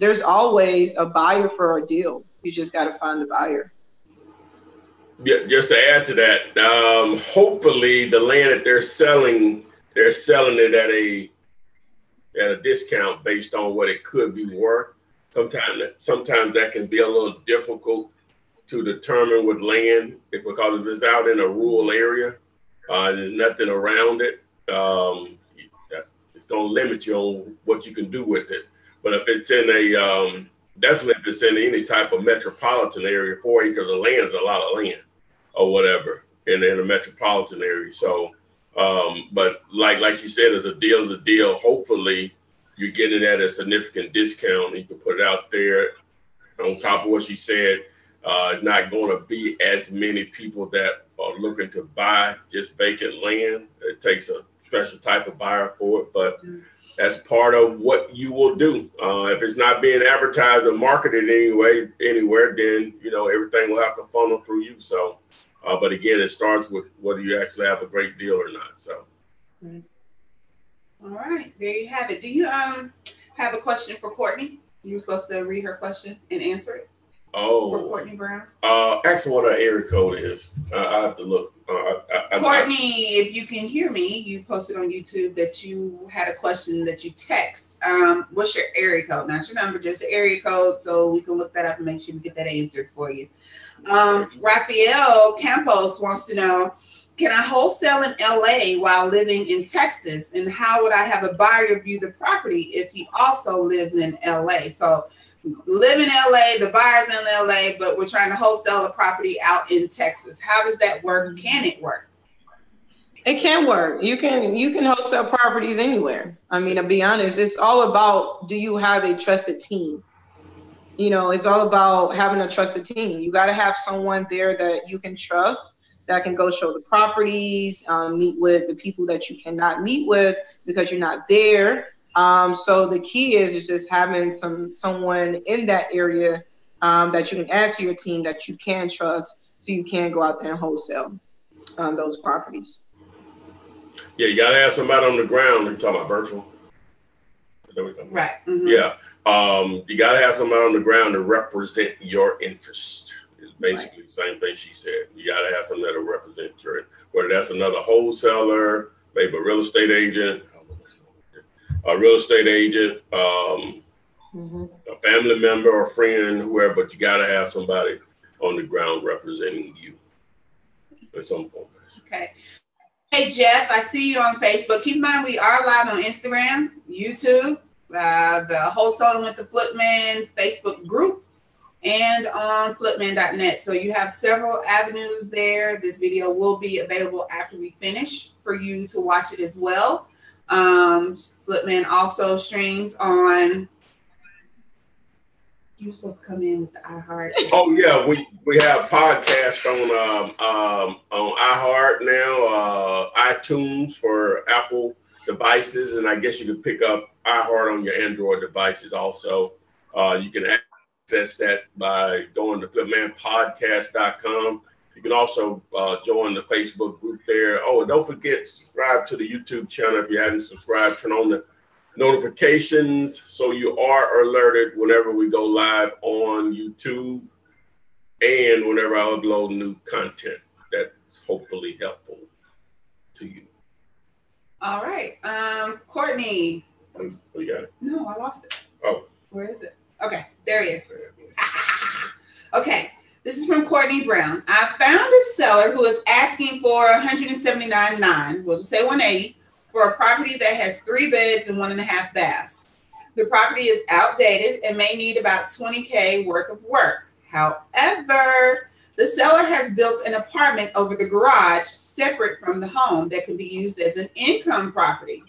Speaker 2: there's always a buyer for a deal. You just got to find the buyer.
Speaker 1: Yeah, just to add to that, hopefully the land that they're selling it at a discount based on what it could be worth. Sometimes that can be a little difficult to determine with land because if it's out in a rural area, and there's nothing around it, it's going to limit you on what you can do with it. But if it's in definitely if it's in any type of metropolitan area, 4 acres of land is a lot of land or whatever in a metropolitan area. So, but like you said, as a deal. Hopefully you're getting it at a significant discount. You can put it out there on top of what she said. It's not going to be as many people that are looking to buy just vacant land. It takes a special type of buyer for it, but that's part of what you will do. If it's not being advertised or marketed anywhere, then everything will have to funnel through you. So, but again, it starts with whether you actually have a great deal or not. So,
Speaker 3: all right, there you have it. Do you have a question for Courtney? You were supposed to read her question and answer it.
Speaker 1: Oh,
Speaker 3: for Courtney Brown.
Speaker 1: Ask what her area code is. I have to look.
Speaker 3: Courtney, if you can hear me, you posted on YouTube that you had a question that you text. What's your area code? Not your number, just the area code, so we can look that up and make sure we get that answered for you. Rafael Campos wants to know, can I wholesale in LA while living in Texas? And how would I have a buyer view the property if he also lives in LA? So live in LA, the buyer's in LA, but we're trying to wholesale the property out in Texas. How does that work? Can it work?
Speaker 2: It can work. You can wholesale properties anywhere. I mean, to be honest, it's all about, do you have a trusted team? It's all about having a trusted team. You got to have someone there that you can trust, that can go show the properties, meet with the people that you cannot meet with because you're not there. So the key is just having someone in that area that you can add to your team that you can trust, so you can go out there and wholesale those properties.
Speaker 1: Yeah, you gotta have somebody on the ground. You're talking about virtual,
Speaker 3: right? Mm-hmm.
Speaker 1: Yeah, you gotta have somebody on the ground to represent your interest. It's basically the same thing she said. You gotta have somebody to represent your, whether that's another wholesaler, maybe a real estate agent. A real estate agent, a family member or friend, whoever, but you got to have somebody on the ground representing you in some form.
Speaker 3: Okay. Hey, Jeff, I see you on Facebook. Keep in mind, we are live on Instagram, YouTube, the Wholesaling with the Flipman Facebook group, and on flipman.net. So you have several avenues there. This video will be available after we finish for you to watch it as well. Flipman also streams on. You were supposed to come in with the iHeart.
Speaker 1: Oh yeah, we have podcasts on iHeart now, iTunes for Apple devices, and I guess you can pick up iHeart on your Android devices also. You can access that by going to flipmanpodcast.com. You can also join the Facebook group there. Oh, and don't forget, subscribe to the YouTube channel if you haven't subscribed. Turn on the notifications so you are alerted whenever we go live on YouTube and whenever I upload new content that's hopefully helpful to you.
Speaker 3: All right. Courtney.
Speaker 1: Oh, you got it?
Speaker 3: No, I lost it.
Speaker 1: Oh.
Speaker 3: Where is it? Okay, there he is. Okay. This is from Courtney Brown. I found a seller who is asking for $179,900, we'll just say $180,000, for a property that has 3 beds and 1.5 baths. The property is outdated and may need about $20K worth of work. However, the seller has built an apartment over the garage separate from the home that can be used as an income property.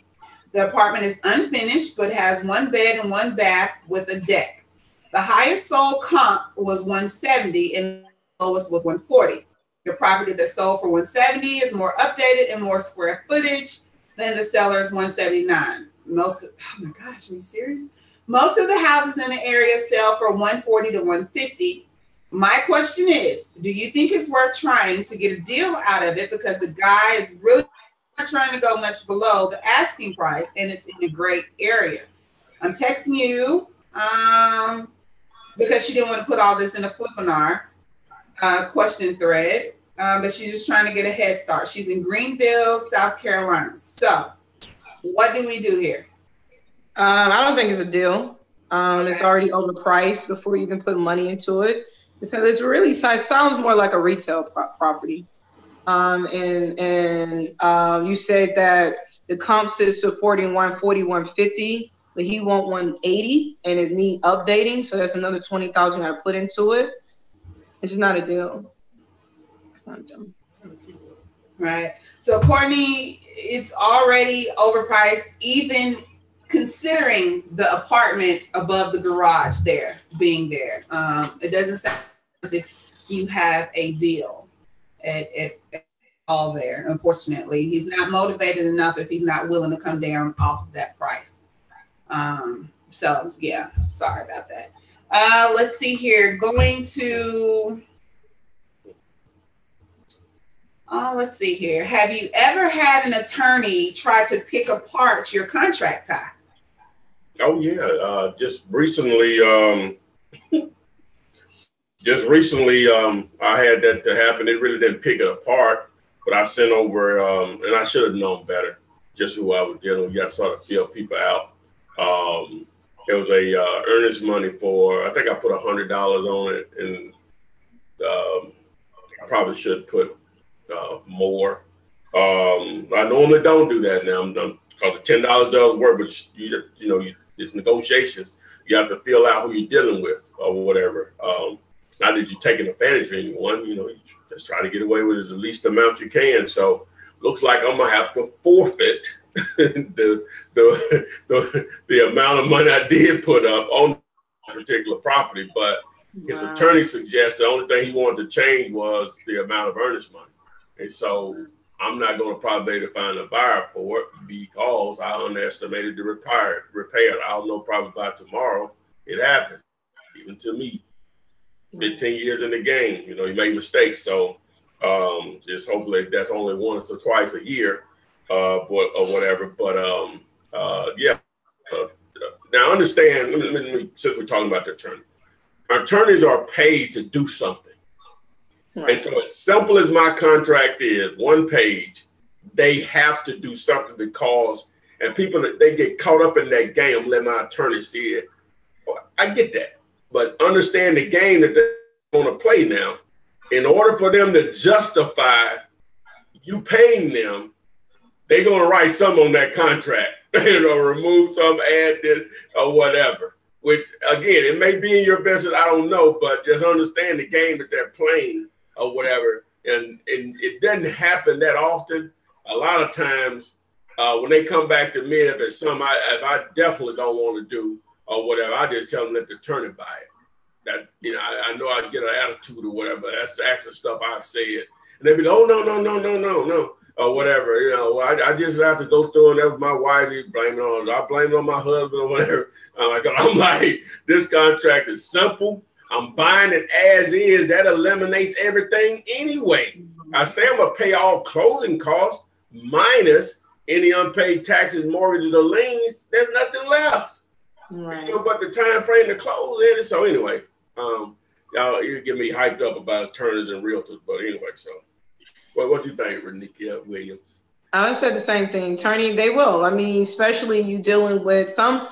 Speaker 3: The apartment is unfinished, but has 1 bed and 1 bath with a deck. The highest sold comp was 170 and the lowest was 140. The property that sold for 170 is more updated and more square footage than the seller's 179. Oh my gosh, are you serious? Most of the houses in the area sell for 140 to 150. My question is, do you think it's worth trying to get a deal out of it? Because the guy is really not trying to go much below the asking price, and it's in a great area. I'm texting you because she didn't want to put all this in a Flippinar question thread, but she's just trying to get a head start. She's in Greenville, South Carolina. So what do we do here?
Speaker 2: I don't think it's a deal. It's already overpriced before you even put money into it. So it's really sounds more like a retail property. You said that the comp is supporting 140, 150, but he want 180 and it need updating. So that's another 20,000 I put into it. It's just not a deal. It's not a deal.
Speaker 3: Right. So Courtney, it's already overpriced, even considering the apartment above the garage being there. It doesn't sound as if you have a deal at all there. Unfortunately, he's not motivated enough if he's not willing to come down off of that price. So yeah, sorry about that. Let's see here. Let's see here. Have you ever had an attorney try to pick apart your contract tie?
Speaker 1: Oh yeah, just recently, I had that to happen. It really didn't pick it apart, but I sent over, and I should have known better, just who I was dealing with. You got to sort of feel people out. There was a earnest money for, I think I put $100 on it, and I probably should put more. I normally don't do that now. Because the $10 does work, but it's negotiations. You have to feel out who you're dealing with or whatever. Not that you're taking advantage of anyone. You just try to get away with the least amount you can. So looks like I'm gonna have to forfeit the amount of money I did put up on a particular property. But his attorney suggested the only thing he wanted to change was the amount of earnest money. And so I'm not going to probably be able to find a buyer for it because I underestimated the repair. I'll know probably by tomorrow. It happened, even to me. 15 years in the game, you make mistakes. So just hopefully that's only once or twice a year, or whatever. But yeah. Now understand, since we're talking about the attorney, attorneys are paid to do something. Right. And so as simple as my contract is, 1 page, they have to do something because, and people, they get caught up in that game, let my attorney see it. I get that. But understand the game that they're going to play now. In order for them to justify you paying them, they're going to write some on that contract, remove some, add this, or whatever. Which, again, it may be in your best, I don't know, but just understand the game that they're playing or whatever. And it doesn't happen that often. A lot of times when they come back to me, if it's something I definitely don't want to do or whatever, I just tell them let the attorney buy it. That, I know I get an attitude or whatever. That's the actual stuff I've said. And they be like, oh, no, or whatever. I just have to go through, and that was my wife. I blame it on my husband or whatever. I'm like, this contract is simple. I'm buying it as is. That eliminates everything anyway. I say I'm going to pay all closing costs minus any unpaid taxes, mortgages, or liens. There's nothing left.
Speaker 2: Right.
Speaker 1: But the time frame to close in. So anyway, y'all, you get me hyped up about attorneys and realtors. But anyway, so what do you think, Renika Williams? I
Speaker 2: would say the same thing. Attorney, they will. I mean, especially you dealing with some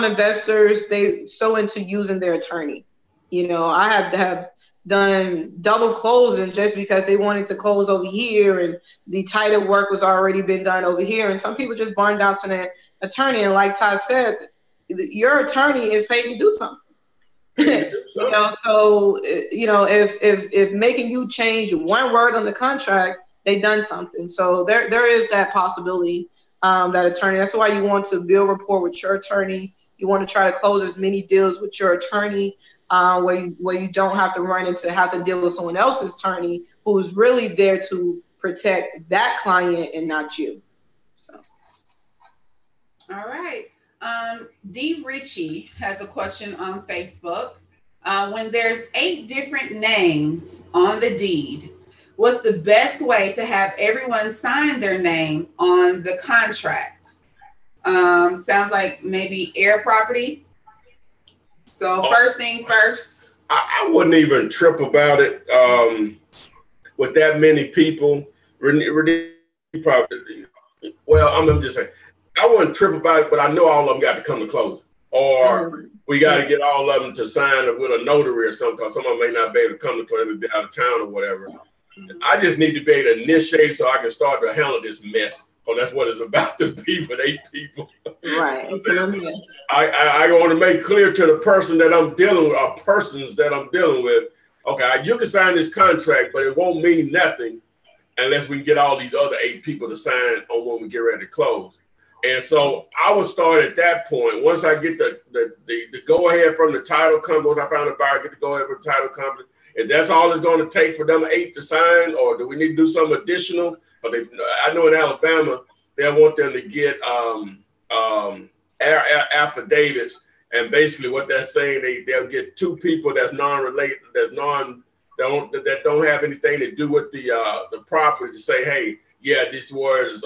Speaker 2: investors, they so into using their attorney. I have done double closing just because they wanted to close over here and the title work was already been done over here. And some people just burned down to their attorney. And like Todd said, your attorney is paid to do something. So if making you change one word on the contract, they done something. So there is that possibility. That attorney. That's why you want to build rapport with your attorney. You want to try to close as many deals with your attorney, where you don't have to run into have to deal with someone else's attorney who's really there to protect that client and not you. So.
Speaker 3: All right. D. Ritchie has a question on Facebook. When there's 8 different names on the deed, what's the best way to have everyone sign their name on the contract? Sounds like maybe air property. So first thing first.
Speaker 1: I wouldn't even trip about it with that many people. Probably, well, I'm just saying, I wouldn't trip about it, but I know all of them got to come to closing. Or we got to get all of them to sign with a notary or something, because some of them may not be able to come to closing, be out of town or whatever. I just need to be able to initiate so I can start to handle this mess. So that's what it's about to be with 8 people.
Speaker 2: Right. It's a mess.
Speaker 1: I want to make clear to the person that I'm dealing with, or persons that I'm dealing with, okay, you can sign this contract, but it won't mean nothing unless we get all these other 8 people to sign on when we get ready to close. And so I would start at that point. Once I get the go-ahead from the title company, once I found a buyer, get the go-ahead from the title company, if that's all it's going to take for them 8 to sign, or do we need to do something additional? But I know in Alabama, they want them to get affidavits, and basically what they're saying, they'll get 2 people that's non-related, that don't have anything to do with the property, to say, hey, yeah, this was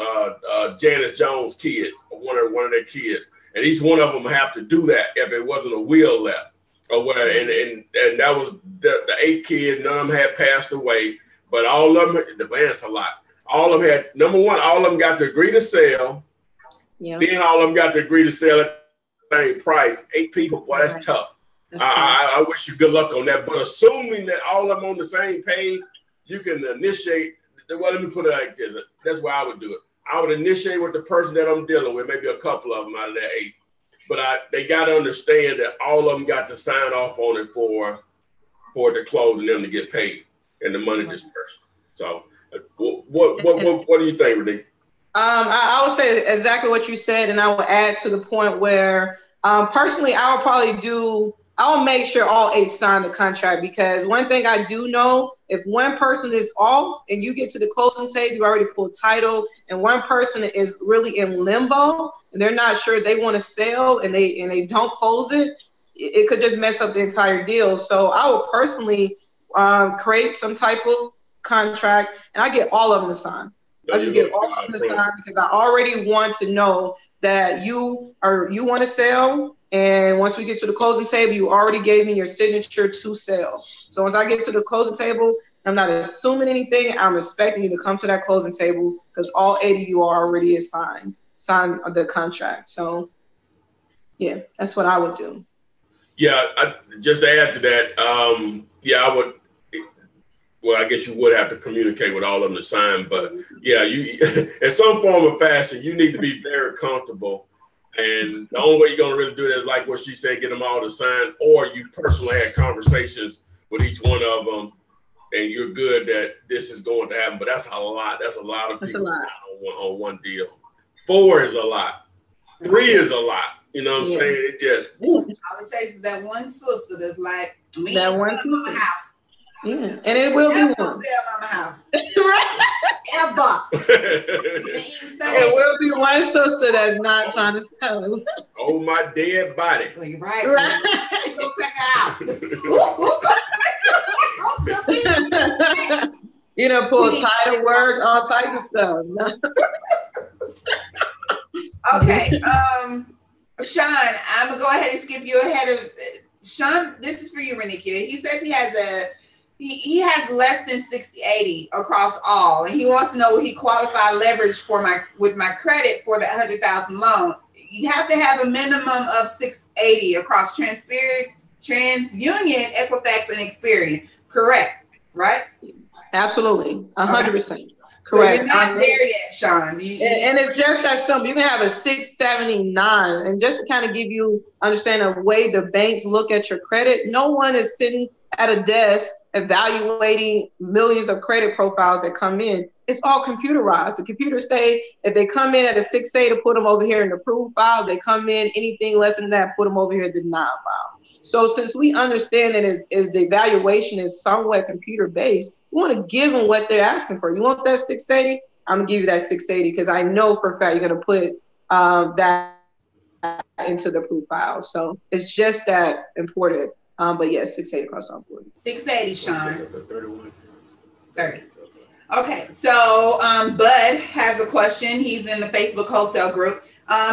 Speaker 1: Janice Jones' kids, or one of their kids, and each one of them have to do that if it wasn't a will left. Or whatever, and that was the 8 kids. None of them had passed away, but all of them, that's a lot. All of them had, number one, all of them got to agree to sell. Yeah. Then all of them got to agree to sell at the same price. 8 people, boy, that's tough. I wish you good luck on that. But assuming that all of them on the same page, you can initiate. Well, let me put it like this. That's where I would do it. I would initiate with the person that I'm dealing with, maybe a couple of them out of that 8. But they got to understand that all of them got to sign off on it for the close and them to get paid and the money dispersed. So, what do you think, Renee?
Speaker 2: I would say exactly what you said, and I would add to the point where, personally, I will make sure all 8 sign the contract, because one thing I do know, if one person is off and you get to the closing table, you already pulled title, and one person is really in limbo and they're not sure they want to sell and they don't close it, it could just mess up the entire deal. So I would personally create some type of contract, and I get all of them to sign. I just get all of them to sign, because I already want to know that you want to sell. And once we get to the closing table, you already gave me your signature to sell. So once I get to the closing table, I'm not assuming anything. I'm expecting you to come to that closing table, because all 8 of you are already signed the contract. So, yeah, that's what I would do.
Speaker 1: Yeah, just to add to that, I would. Well, I guess you would have to communicate with all of them to sign, but yeah, you in some form or fashion, you need to be very comfortable. And the only way you're gonna really do that is like what she said, get them all to sign, or you personally had conversations with each one of them, and you're good that this is going to happen. But that's a lot. That's a lot of people on one deal. 4 is a lot. 3 is a lot. You know what I'm saying? It just
Speaker 3: all it takes is that one sister that's like, me
Speaker 2: that one sister. My house. Yeah, and it will be one.
Speaker 3: Sell my house. Ever.
Speaker 2: It will be one sister that's not trying to sell.
Speaker 1: Oh, my dead body.
Speaker 3: Well, you're right. Who's gonna take her out? Who's gonna take her out?
Speaker 2: You know, pull title work, all types of stuff.
Speaker 3: Okay. Sean, I'm gonna go ahead and skip you ahead of Sean. This is for you, Renika. He says he has less than 60/80 across all, and he wants to know, will he qualify leverage with my credit for the $100,000 loan? You have to have a minimum of 680 across TransUnion, Equifax, and Experian. Correct, right?
Speaker 2: Absolutely, 100%. Correct.
Speaker 3: So you're not there yet, Sean.
Speaker 2: And it's just that simple. You can have a 679, and just to kind of give you understand the way the banks look at your credit. No one is sitting at a desk evaluating millions of credit profiles that come in. It's all computerized. The computers say if they come in at a 680, put them over here in the approved file. They come in anything less than that, put them over here in the denied file. So since we understand that the evaluation is somewhat computer based, you want to give them what they're asking for. You want that 680? I'm gonna give you that 680 because I know for a fact you're gonna put that into the approved file. So it's just that important. But yes, 680 across all board.
Speaker 3: 680, Sean. 30. Okay, so Bud has a question. He's in the Facebook wholesale group.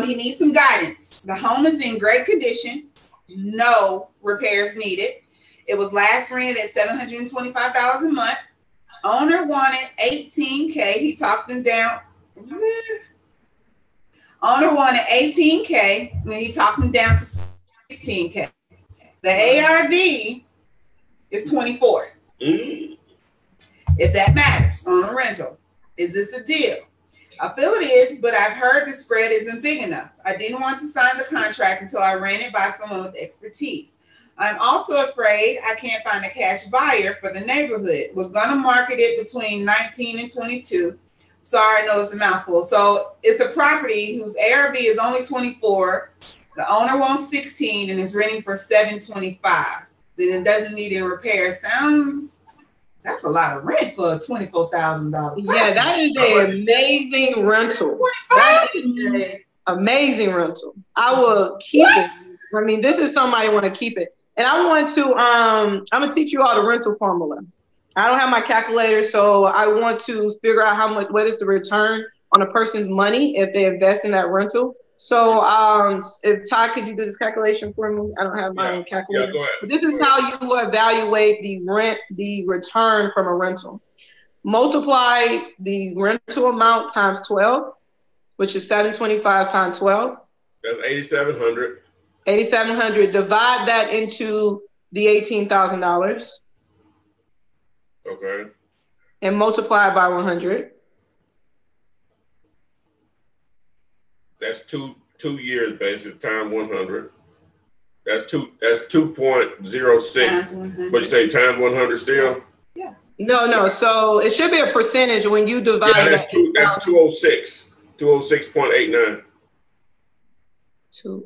Speaker 3: He needs some guidance. The home is in great condition. No repairs needed. It was last rented at $725 a month. Owner wanted $18K. He talked him down. Owner wanted $18K, and he talked him down to $16K. The ARV is 24. If that matters on a rental, is this a deal? I feel it is, but I've heard the spread isn't big enough. I didn't want to sign the contract until I ran it by someone with expertise. I'm also afraid I can't find a cash buyer for the neighborhood. Was gonna market it between 19 and 22. Sorry, I know it's a mouthful. So it's a property whose ARV is only 24. The owner wants 16 and is renting for $725. Then it doesn't need any repair. That's a lot of rent for a $24,000.
Speaker 2: Yeah, that is an amazing rental. That is an amazing rental. I will keep it. I mean, this is somebody want to keep it. And I want to, I'm gonna teach you all the rental formula. I don't have my calculator, so I want to figure out what is the return on a person's money if they invest in that rental. So if Todd, could you do this calculation for me? I don't have my calculator.
Speaker 1: Yeah, go ahead.
Speaker 2: But this is how you evaluate the return from a rental. Multiply the rental amount times 12, which is 725 times 12.
Speaker 1: That's 8,700.
Speaker 2: 8,700. Divide that into the $18,000.
Speaker 1: Okay.
Speaker 2: And multiply it by 100.
Speaker 1: That's two years basically, time 100. That's 2.06. But you say times 100 still?
Speaker 2: Yeah. No. So it should be a percentage when you divide.
Speaker 1: Yeah, that's 206. 206.89.
Speaker 2: 206.89.
Speaker 1: So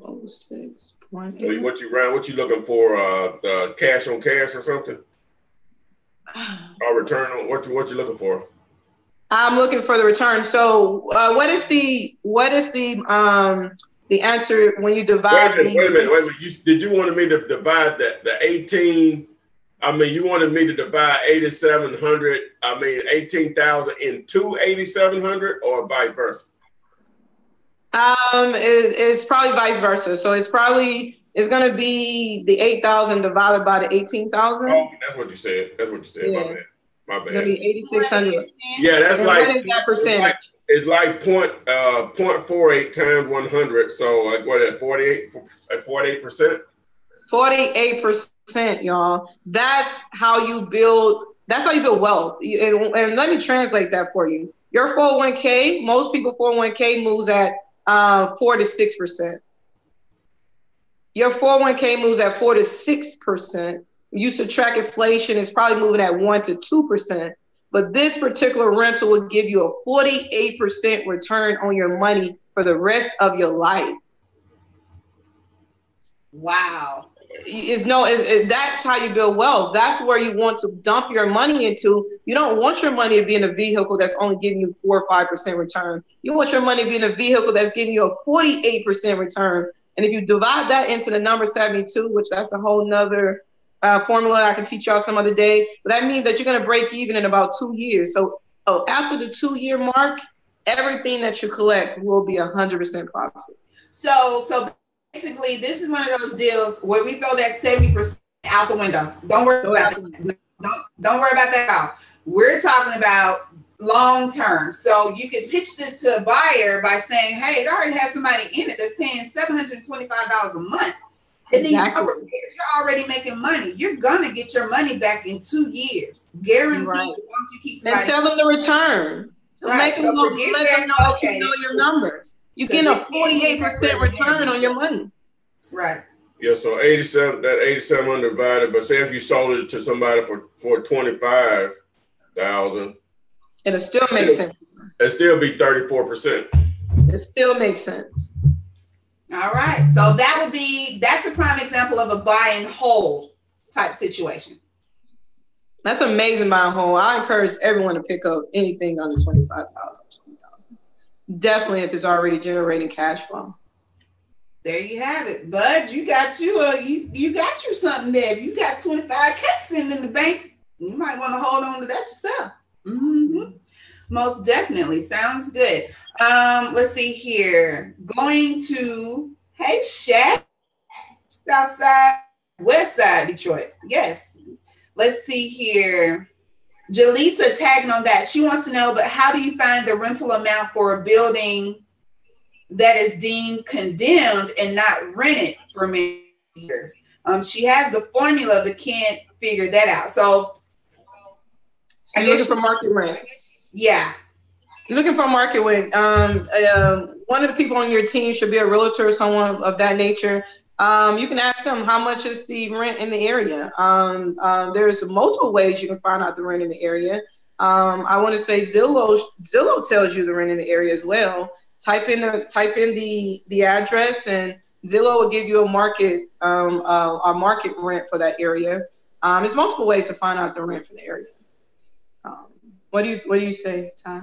Speaker 1: what you looking for? Cash on cash or something? Or return on what you looking for?
Speaker 2: I'm looking for the return. So what is the answer when you divide?
Speaker 1: Wait a minute. Did you want me to divide the 18? I mean, you wanted me to divide 8,700. I mean, 18,000 into 8,700, or vice versa?
Speaker 2: It's probably vice versa. So it's going to be the 8,000 divided by the 18,000.
Speaker 1: Oh, that's what you said. Yeah. My bad.
Speaker 2: It's going to be 8,600.
Speaker 1: Yeah, that's
Speaker 2: and
Speaker 1: like.
Speaker 2: What is that percentage?
Speaker 1: It's like 0.48 times 100. So like what is 48%?
Speaker 2: 48%, y'all. That's how you build wealth. And let me translate that for you. Your 401k, most people 401k moves at 4 to 6%. Your 401k moves at 4 to 6%. You subtract inflation, it's probably moving at 1 to 2%. But this particular rental will give you a 48% return on your money for the rest of your life.
Speaker 3: Wow.
Speaker 2: That's how you build wealth. That's where you want to dump your money into. You don't want your money to be in a vehicle that's only giving you 4 or 5% return. You want your money to be in a vehicle that's giving you a 48% return. And if you divide that into the number 72, which that's a whole nother formula I can teach y'all some other day, but that means that you're going to break even in about 2 years. So after the 2-year mark, everything that you collect will be 100% profit.
Speaker 3: So basically, this is one of those deals where we throw that 70% out the window. Don't worry about that. Don't worry about that at all. We're talking about long term. So you can pitch this to a buyer by saying, hey, it already has somebody in it that's paying $725 a month. It needs no repairs. You're already making money. You're gonna get your money back in 2 years, guaranteed.
Speaker 2: Right.
Speaker 3: Once you keep somebody.
Speaker 2: And tell them the return. So make them know, let them know that you know your numbers. You're getting a 48% return on your money.
Speaker 3: Right.
Speaker 1: Yeah, so 87 divided, but say if you sold it to somebody for 25,000,
Speaker 2: it'll still make sense.
Speaker 1: It'll still be 34%.
Speaker 2: It still makes sense.
Speaker 3: All right. So that's a prime example of a buy and hold type situation.
Speaker 2: That's amazing buy and hold. I encourage everyone to pick up anything under 25,000, 20,000. Definitely if it's already generating cash flow.
Speaker 3: There you have it, Bud. You got you got you something there. If you got 25K sitting in the bank, you might want to hold on to that yourself. Mm-hmm. Most definitely. Sounds good. Let's see here. Going to Shaq, South Side, West Side, Detroit. Yes. Let's see here. Jaleesa tagging on that. She wants to know, but how do you find the rental amount for a building that is deemed condemned and not rented for many years? She has the formula but can't figure that out. So
Speaker 2: you're looking for market rent.
Speaker 3: Yeah.
Speaker 2: You're looking for market rent. One of the people on your team should be a realtor or someone of that nature. You can ask them how much is the rent in the area. There's multiple ways you can find out the rent in the area. I want to say Zillow tells you the rent in the area as well. Type in the address, and Zillow will give you a market rent for that area. There's multiple ways to find out the rent for the area. What do you say, Ty?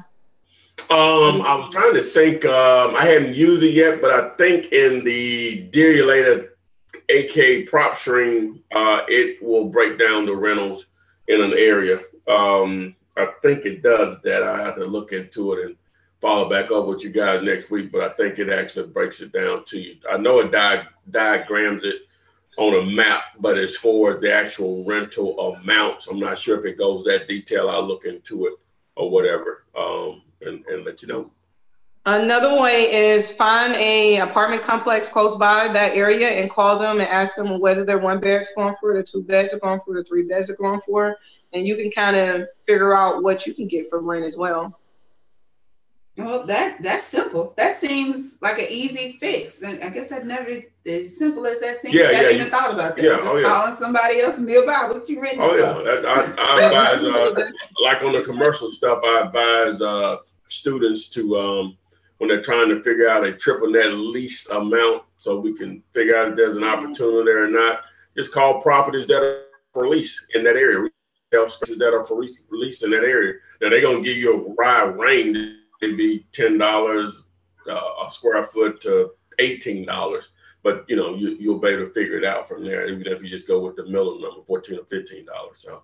Speaker 1: I was trying to think. I hadn't used it yet, but I think in the Dealulator AK prop stream, it will break down the rentals in an area. I think it does that. I have to look into it and follow back up with you guys next week, but I think it actually breaks it down to you. I know it diagrams it on a map, but as far as the actual rental amounts, I'm not sure if it goes that detail. I'll look into it or whatever, and let you know.
Speaker 2: Another way is find a apartment complex close by that area and call them and ask them whether their 1 bed's going for, the 2 beds are going for, the 3 beds are going for, and you can kind of figure out what you can get for rent as well.
Speaker 3: Well, that's simple. That seems like an easy fix. And I guess I've never, as simple as that seems, I haven't even thought about that. Just calling somebody else nearby what you renting.
Speaker 1: I advise, like on the commercial stuff, I advise students to, when they're trying to figure out a triple net lease amount, so we can figure out if there's an opportunity there or not, just call properties that are for lease in that area, spaces that are for lease in that area. Now they're going to give you a wide range. It'd be $10 a square foot to $18, but you'll be able to figure it out from there, even if you just go with the middle number, $14 or $15. So,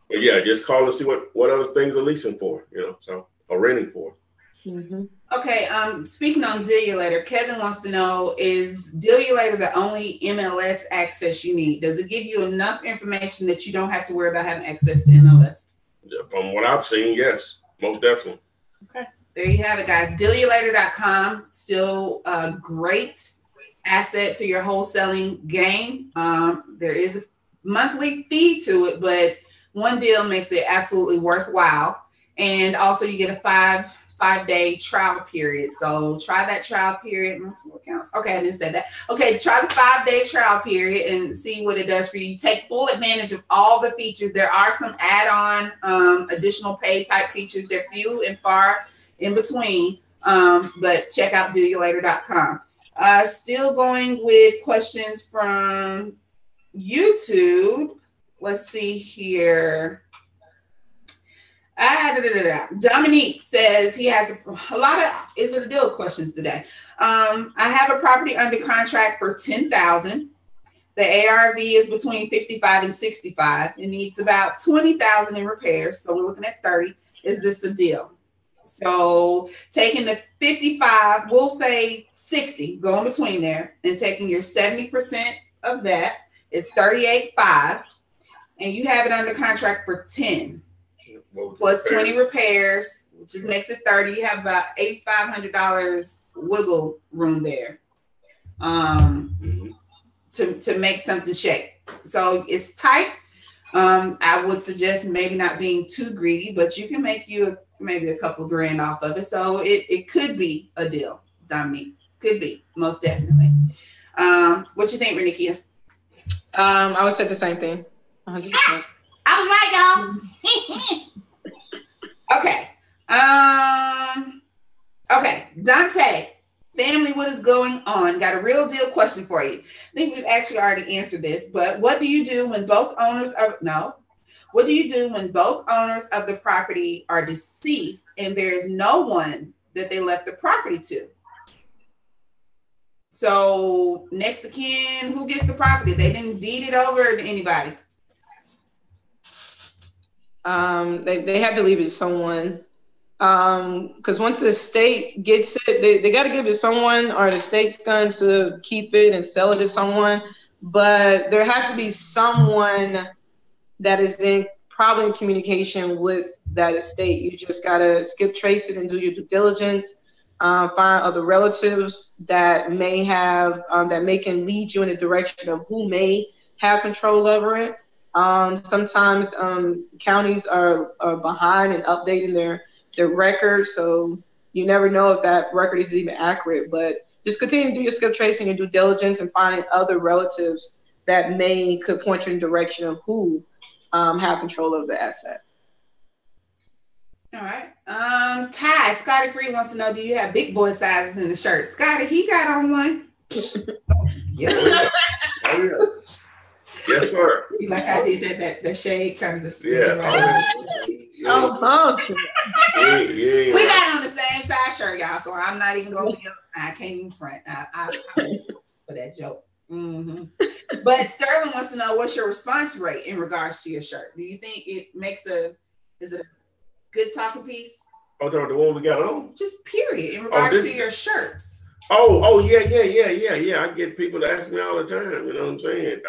Speaker 1: but yeah, just call and see what other things are leasing for, or renting for.
Speaker 2: Mm-hmm.
Speaker 3: Okay. Speaking on Dealulator, Kevin wants to know: is Dealulator the only MLS access you need? Does it give you enough information that you don't have to worry about having access to MLS?
Speaker 1: From what I've seen, yes, most definitely.
Speaker 3: Okay. There you have it, guys. Dealulator.com, still a great asset to your wholesaling game. There is a monthly fee to it, but one deal makes it absolutely worthwhile. And also you get a five-day trial period. So try that trial period. Multiple accounts. Okay, I didn't say that. Okay, try the 5-day trial period and see what it does for you. Take full advantage of all the features. There are some add-on additional pay type features. They're few and far in between, but check out Dealulator.com. Still going with questions from YouTube. Let's see here. Dominique says he has a lot of is it a deal questions today. I have a property under contract for $10,000. The ARV is between 55 and 65. It needs about 20,000 in repairs, so we're looking at 30. Is this a deal? So taking the 55, we'll say 60, go in between there, and taking your 70% of that is 38.5, and you have it under contract for 10 plus 20 repairs, which just makes it 30. You have about $8,500 wiggle room there to make something shake. So it's tight. I would suggest maybe not being too greedy, but you can make you maybe a couple of grand off of it. So it could be a deal, Dominique. Could be, most definitely. What you think, Renikia?
Speaker 2: I would say the same thing. 100%.
Speaker 3: I was right, y'all. Okay. Okay, Dante. Family, what is going on? Got a real deal question for you. I think we've actually already answered this, but what do you do when both owners of what do you do when both owners of the property are deceased and there is no one that they left the property to? So next of kin, who gets the property? They didn't deed it over to anybody.
Speaker 2: They had to leave it to someone. Because once the state gets it, they got to give it to someone, or the state's going to keep it and sell it to someone. But there has to be someone that is probably in communication with that estate. You just got to skip trace it and do your due diligence. Find other relatives that may have, that can lead you in the direction of who may have control over it. Sometimes counties are behind in updating their record, so you never know if that record is even accurate. But just continue to do your skip tracing and due diligence and finding other relatives that could point you in the direction of who have control of the asset.
Speaker 3: All right. Ty, Scotty Free wants to know, do you have big boy sizes in the shirt? Scotty, he got on one.
Speaker 1: Yeah. Oh, yeah. Yes, sir.
Speaker 3: You like I did that shade kind of just
Speaker 1: We got on the same size shirt, y'all. So I'm not even going to. I can't even front. I for that joke. Mm-hmm. But Sterling wants to know, what's your response rate in regards to your shirt? Do you think it makes is it a good talking piece? Oh, the one we got on?
Speaker 3: Just period in regards to your shirts.
Speaker 1: Oh, yeah. I get people to ask me all the time. You know what I'm saying?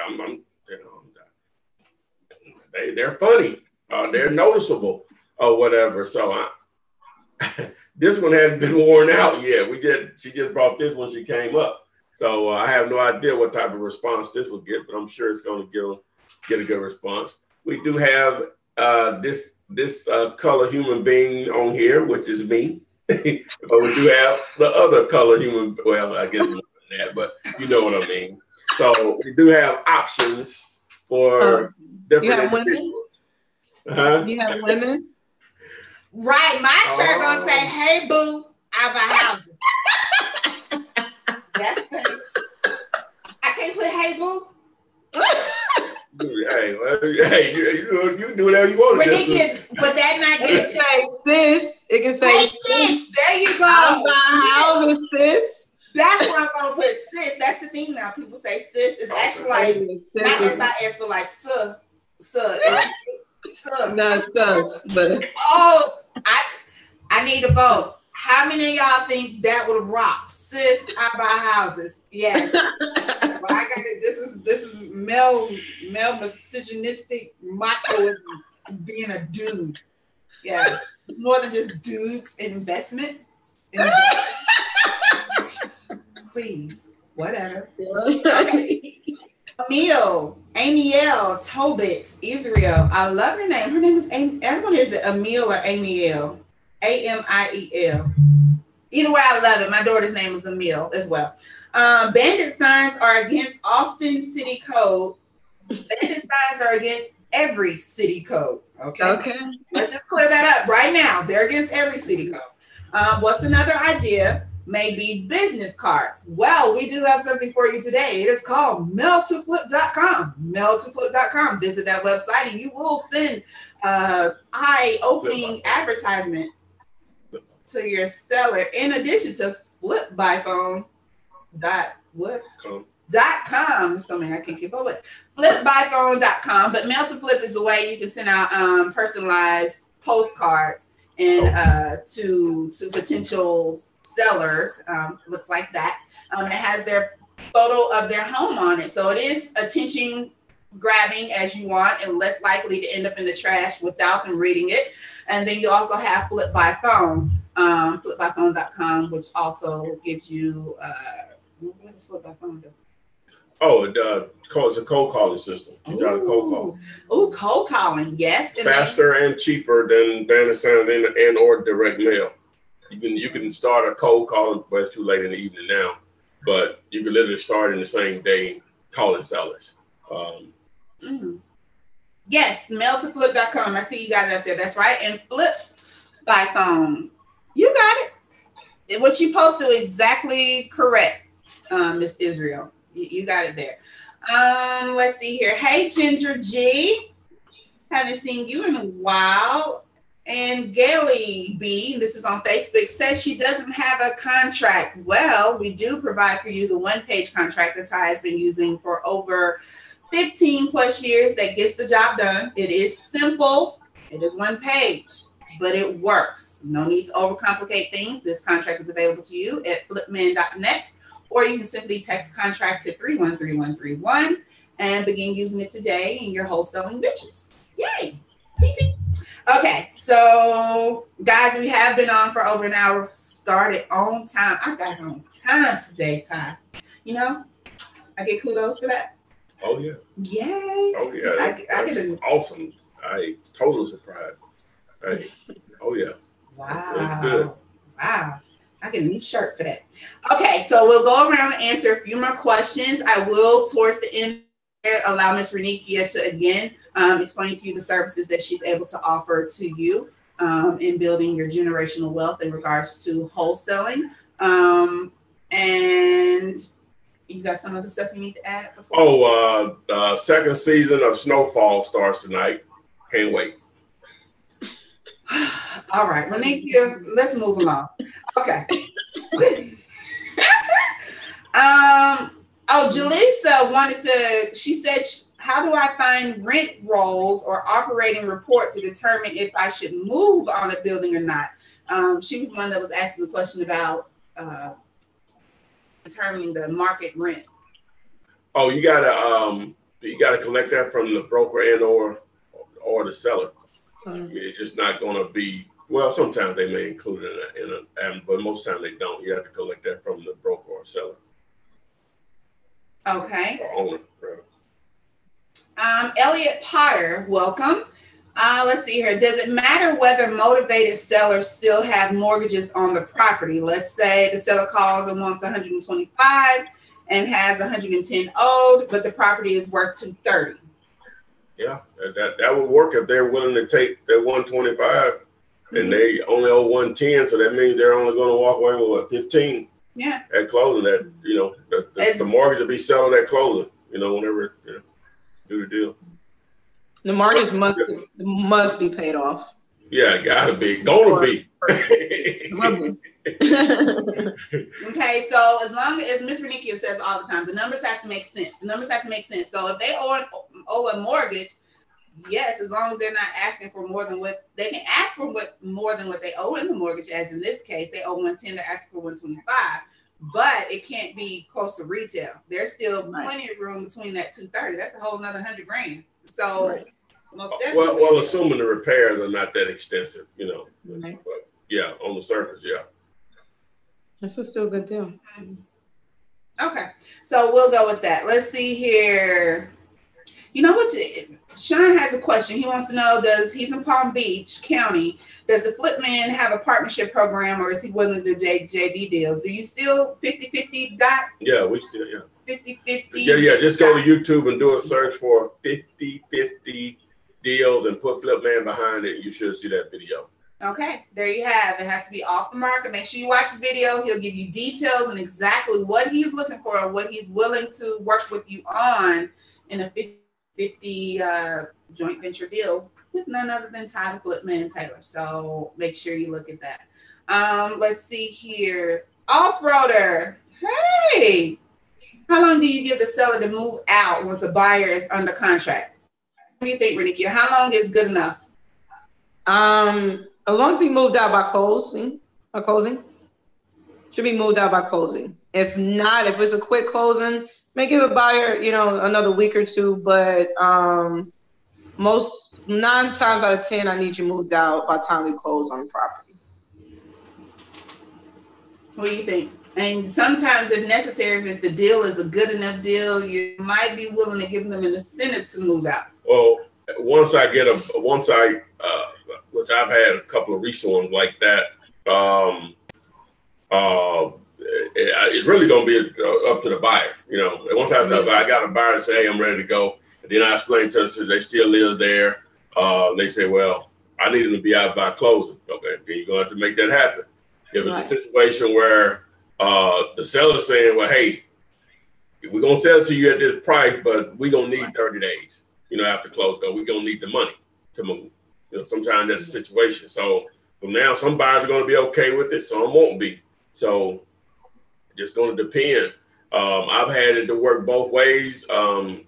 Speaker 1: They're funny. They're noticeable or whatever. So this one hasn't been worn out yet. She just brought this when she came up. So I have no idea what type of response this will get, but I'm sure it's going to get a good response. We do have this color human being on here, which is me. But we do have the other color human. Well, I guess more than that, but you know what I mean. So we do have options for different individuals.
Speaker 2: You have women?
Speaker 3: Right. My shirt gonna say, "Hey boo, out of our houses." That's funny. I can't put "Hey boo."
Speaker 1: Hey, you do whatever you want to do.
Speaker 3: But that not
Speaker 2: it can say sis. It can say,
Speaker 3: "Hey sis." There you go.
Speaker 2: Out of our houses, sis.
Speaker 3: That's what I'm gonna put, sis. That's the thing now. People say sis. It's actually like not SIS, but like suh.
Speaker 2: No, sus, but
Speaker 3: I need a vote. How many of y'all think that would rock? Sis out of our houses. Yes. Well, I got it. This is male misogynistic machoism, being a dude. Yeah. It's more than just dudes investment. Please, whatever. Okay. Amiel, Tobit, Israel. I love her name. Her name is everyone is it Amiel or Amiel? Amiel. Either way, I love it. My daughter's name is Amiel as well. Bandit signs are against Austin City Code. Bandit signs are against every city code. Okay. Let's just clear that up right now. They're against every city code. What's another idea? Maybe business cards. Well, we do have something for you today. It is called mail-to-flip.com. Mail-to-flip.com. Visit that website and you will send eye-opening advertisement to your seller, in addition to flipbyphone.com. There's something I can't keep up with. Flipbyphone.com. But mail-to-flip is a way you can send out personalized postcards and to potential sellers. Looks like that. It has their photo of their home on it. So it is attention grabbing as you want and less likely to end up in the trash without them reading it. And then you also have Flip by Phone, flipbyphone.com, which also gives you what does Flip by Phone do?
Speaker 1: Oh, it's a cold calling system. You got a cold call.
Speaker 3: Oh, cold calling, yes.
Speaker 1: Faster and cheaper than sending and or direct mail. You can start a cold call, but it's too late in the evening now. But you can literally start in the same day calling sellers.
Speaker 3: Yes, mail2flip.com. I see you got it up there. That's right. And flip by phone. You got it. What you posted was exactly correct, Miss Israel. You got it there. Let's see here. Hey, Ginger G. Haven't seen you in a while. And Gaily B, this is on Facebook, says she doesn't have a contract. Well, we do provide for you the one-page contract that Ty has been using for over 15 plus years that gets the job done. It is simple. It is one page, but it works. No need to overcomplicate things. This contract is available to you at flipman.net, or you can simply text contract to 313131 and begin using it today in your wholesaling ventures. Yay! Okay, so guys, we have been on for over an hour. Started on time. I got on time today, Ty. You know, I get kudos for that.
Speaker 1: Oh yeah.
Speaker 3: Yay.
Speaker 1: Oh yeah. That's awesome. I totally surprised. Hey. Oh yeah.
Speaker 3: Wow.
Speaker 1: Good.
Speaker 3: Wow. I get a new shirt for that. Okay, so we'll go around and answer a few more questions. I will, towards the end, allow Ms. Renikia to again explain to you the services that she's able to offer to you in building your generational wealth in regards to wholesaling. And you got some other stuff you need to add before?
Speaker 1: Second season of Snowfall starts tonight. Can't wait.
Speaker 3: All right, Renikia, let's move along. Okay. Jaleesa wanted to, she said, how do I find rent rolls or operating report to determine if I should move on a building or not? She was one that was asking the question about determining the market rent.
Speaker 1: Oh, you gotta collect that from the broker and or the seller. It's just not gonna be, well, sometimes they may include it but most times they don't. You have to collect that from the broker or seller.
Speaker 3: Okay.
Speaker 1: Or owner.
Speaker 3: Elliot Potter, welcome. Let's see here. Does it matter whether motivated sellers still have mortgages on the property? Let's say the seller calls and wants 125 and has 110 owed, but the property is worth 230. Yeah,
Speaker 1: that would work if they're willing to take that 125 and they only owe 110. So that means they're only going to walk away with what, 15?
Speaker 3: Yeah.
Speaker 1: At closing, that the mortgage will be selling at closing. Whenever do the deal.
Speaker 2: The mortgage must be paid off.
Speaker 1: Yeah, gotta be. Gonna be.
Speaker 3: Okay, so as long as Ms. Renikia says all the time, the numbers have to make sense. So if they owe a mortgage, yes, as long as they're not asking for more than what they can ask for, more than what they owe in the mortgage. As in this case, they owe 110, they're asking for 125. But it can't be close to retail. There's still plenty of room between that 230. That's a whole another $100,000. So most definitely.
Speaker 1: Well, assuming the repairs are not that extensive,
Speaker 2: Right.
Speaker 1: But yeah, on the surface, yeah.
Speaker 2: That's still a good deal.
Speaker 3: Okay, so we'll go with that. Let's see here. You know what? Sean has a question. He wants to know, he's in Palm Beach County. Does the Flipman have a partnership program, or is he willing to do JV deals? Do you still 50-50 dot?
Speaker 1: Yeah, we still,
Speaker 3: 50-50.
Speaker 1: Yeah. Just go to YouTube and do a search for 50-50 deals and put Flipman behind it. You should see that video.
Speaker 3: Okay, there you have. It has to be off the market. Make sure you watch the video. He'll give you details and exactly what he's looking for, or what he's willing to work with you on in a 50-50 joint venture deal with none other than Ty Flipman Taylor. So make sure you look at that. Let's see here. Off-roader. Hey, how long do you give the seller to move out once a buyer is under contract? What do you think, Renikia? How long is good enough?
Speaker 2: As long as he moved out by closing, should be moved out by closing. If not, if it's a quick closing, may give a buyer, another week or two. But most 9 times out of 10, I need you moved out by the time we close on the property.
Speaker 3: What do you think? And sometimes, if necessary, if the deal is a good enough deal, you might be willing to give them an incentive to move out.
Speaker 1: Well, which I've had a couple of recent ones like that. It's really going to be up to the buyer. You know, once I got a buyer to say, hey, I'm ready to go. And then I explain to them, they still live there. They say, well, I need them to be out by closing. Okay, then you're going to have to make that happen. If it's a situation where the seller's saying, well, hey, we're going to sell it to you at this price, but we're going to need 30 days, you know, after close, though. We're going to need the money to move. You know, sometimes that's a situation. So from now, some buyers are going to be okay with it, some won't be. So just going to depend. I've had it to work both ways. I've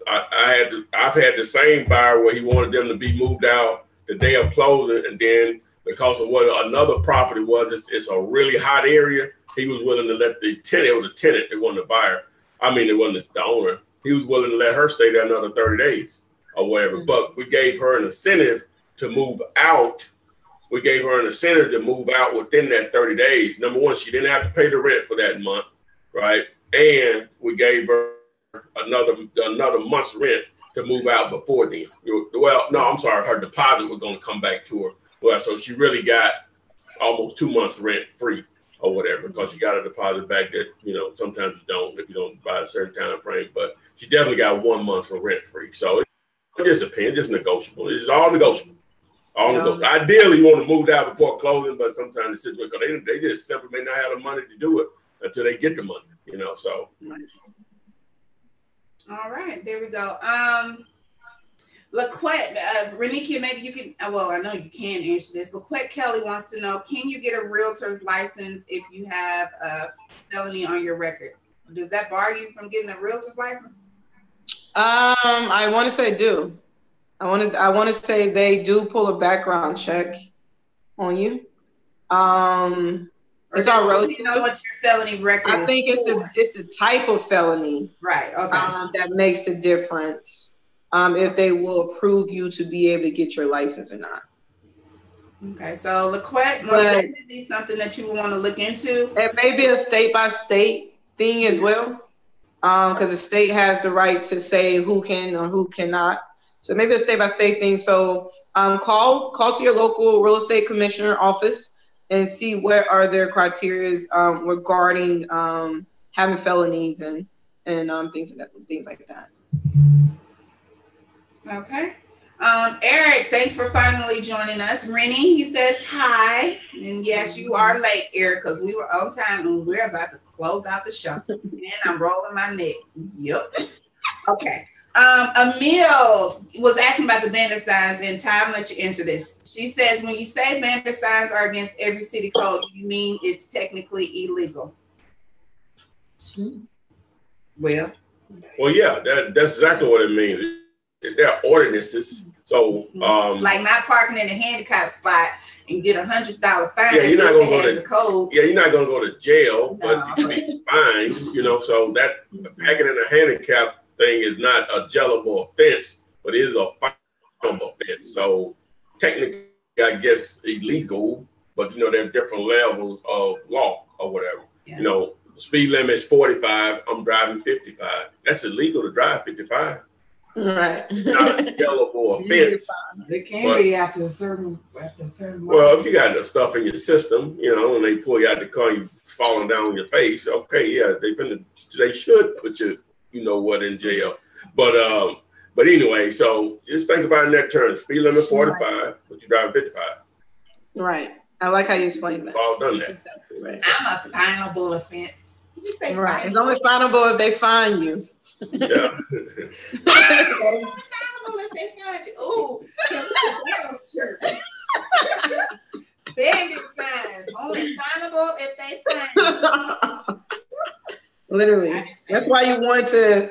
Speaker 1: had the same buyer where he wanted them to be moved out the day of closing, and then because of what another property was, it's a really hot area. He was willing to let the tenant, it was a tenant, it wasn't a buyer. I mean, it wasn't the owner. He was willing to let her stay there another 30 days or whatever. Mm-hmm. But we gave her an incentive to move out. We gave her an incentive to move out within that 30 days. Number one, she didn't have to pay the rent for that month, right? And we gave her another month's rent to move out before then. Well, no, I'm sorry. Her deposit was going to come back to her. Well, so she really got almost 2 months rent free or whatever, because she got a deposit back that, you know, sometimes you don't if you don't buy a certain time frame. But she definitely got 1 month for rent free. So it just depends. It's negotiable. It's all negotiable. All negotiable. Ideally, you want to move out before closing, but sometimes the situation, they just simply may not have the money to do it until they get the money, you know, so.
Speaker 3: All right, there we go. LaQuette, Renika, maybe you can, well, I know you can answer this. LaQuette Kelly wants to know, can you get a realtor's license if you have a felony on your record? Does that bar you from getting a realtor's license?
Speaker 2: I want to say do. I want to say they do pull a background check on you. It's all relative.
Speaker 3: You know what your felony record is?
Speaker 2: I think it's the type of felony,
Speaker 3: right? Okay,
Speaker 2: that makes the difference. If they will approve you to be able to get your license or not.
Speaker 3: Okay, so LaQuette, must that be something that you want to look into?
Speaker 2: It may be a state-by-state thing as well, because the state has the right to say who can or who cannot. So maybe a state-by-state thing. So call to your local real estate commissioner office and see what are their criteria regarding having felonies and things like that.
Speaker 3: Okay. Eric, thanks for finally joining us. Rennie, he says hi. And yes, you are late, Eric, because we were on time and we're about to close out the show. And I'm rolling my neck. Yep. Okay. Emil was asking about the bandit signs, and Tom let you answer this. She says, when you say bandit signs are against every city code, do you mean it's technically illegal? Well,
Speaker 1: yeah, that's exactly what it means. They're ordinances. So,
Speaker 3: like not parking in a handicap spot and get $100 fine.
Speaker 1: Yeah, you're not gonna go to
Speaker 3: the code.
Speaker 1: Yeah, you're not gonna go to jail, but you can be fined. You know, so that parking in a handicap thing is not a jailable offense, but it is a finable offense. So technically, I guess illegal, but you know, there are different levels of law or whatever. Yeah. You know, speed limit is 45. I'm driving 55. That's illegal to drive 55.
Speaker 2: Right.
Speaker 1: Not a jailable offense.
Speaker 3: It can be after a certain.
Speaker 1: Well, if you got the stuff in your system, you know, and they pull you out the car, you falling down on your face. Okay, yeah, they should put you, you know what, in jail. But anyway, so just think about it in that term. Speed limit 45, but you driving 55.
Speaker 2: Right. I like how you explained that.
Speaker 1: All done that.
Speaker 3: Exactly right. I'm a finable offense. Did you say
Speaker 2: right? It's only finable if they find you.
Speaker 1: Yeah.
Speaker 3: Oh, bandit signs only findable if they find.
Speaker 2: Literally, that's why you want to.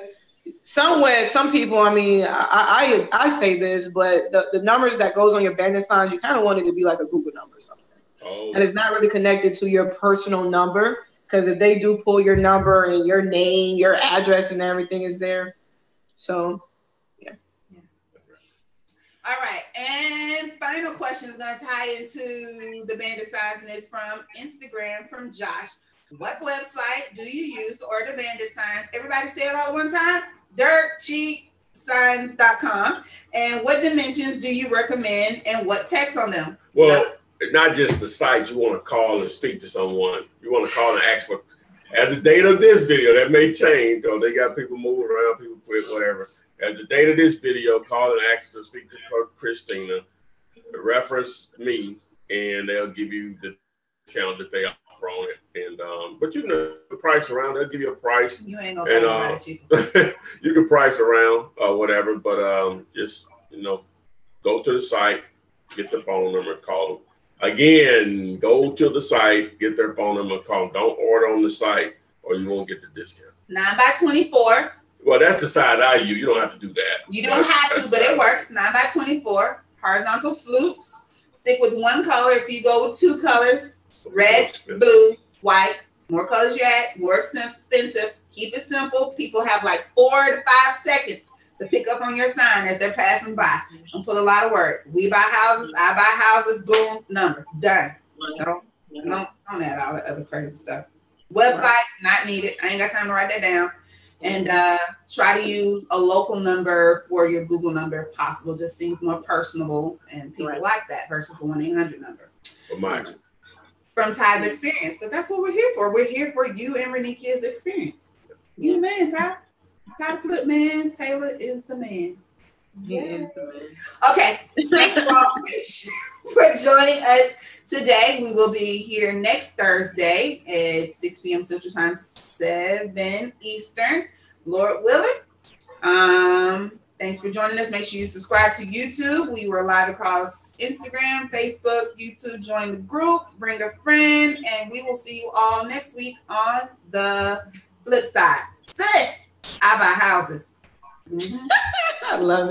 Speaker 2: Somewhere, some people. I mean, I say this, but the numbers that goes on your bandit signs, you kind of want it to be like a Google number or something, and it's not really connected to your personal number. Because if they do pull your number and your name, your address and everything is there. So, yeah.
Speaker 3: All right. And final question is going to tie into the bandit signs, and it's from Instagram from Josh. What website do you use to order bandit signs? Everybody say it all at one time. DirtCheapSigns.com. And what dimensions do you recommend and what text on them?
Speaker 1: Well, not just the site. You want to call and speak to someone. You want to call and ask for, at the date of this video, that may change because they got people moving around, people quit, whatever. At the date of this video, call and ask to speak to Christina, reference me, and they'll give you the discount that they offer on it. And but you can price around. They'll give you a price.
Speaker 3: You ain't gonna talk about it.
Speaker 1: You can price around or whatever, but just go to the site, get the phone number, call them. Again, go to the site, get their phone number, call them. Don't order on the site or you won't get the discount.
Speaker 3: 9x24.
Speaker 1: Well, that's the side I use. You don't have to do that.
Speaker 3: You don't have to, but it works. 9x24. Horizontal flutes. Stick with one color. If you go with two colors, red, blue, white, more colors you add, more expensive. Keep it simple. People have like 4 to 5 seconds to pick up on your sign as they're passing by. Don't put a lot of words. We buy houses, I buy houses, boom, number, done. Don't add all that other crazy stuff. Website, not needed. I ain't got time to write that down. And try to use a local number for your Google number if possible. Just seems more personable, and people like that versus a 1-800 number. From Ty's experience. But that's what we're here for. We're here for you and Renikia's experience. You the man, Ty. Ty the Flip Man. Taylor is the man.
Speaker 2: He is the man.
Speaker 3: Okay. Thank you all for joining us today. We will be here next Thursday at 6 p.m. Central Time, 7 Eastern. Lord willing. Thanks for joining us. Make sure you subscribe to YouTube. We were live across Instagram, Facebook, YouTube. Join the group. Bring a friend. And we will see you all next week on the flip side. Sis, I buy houses.
Speaker 2: I love it.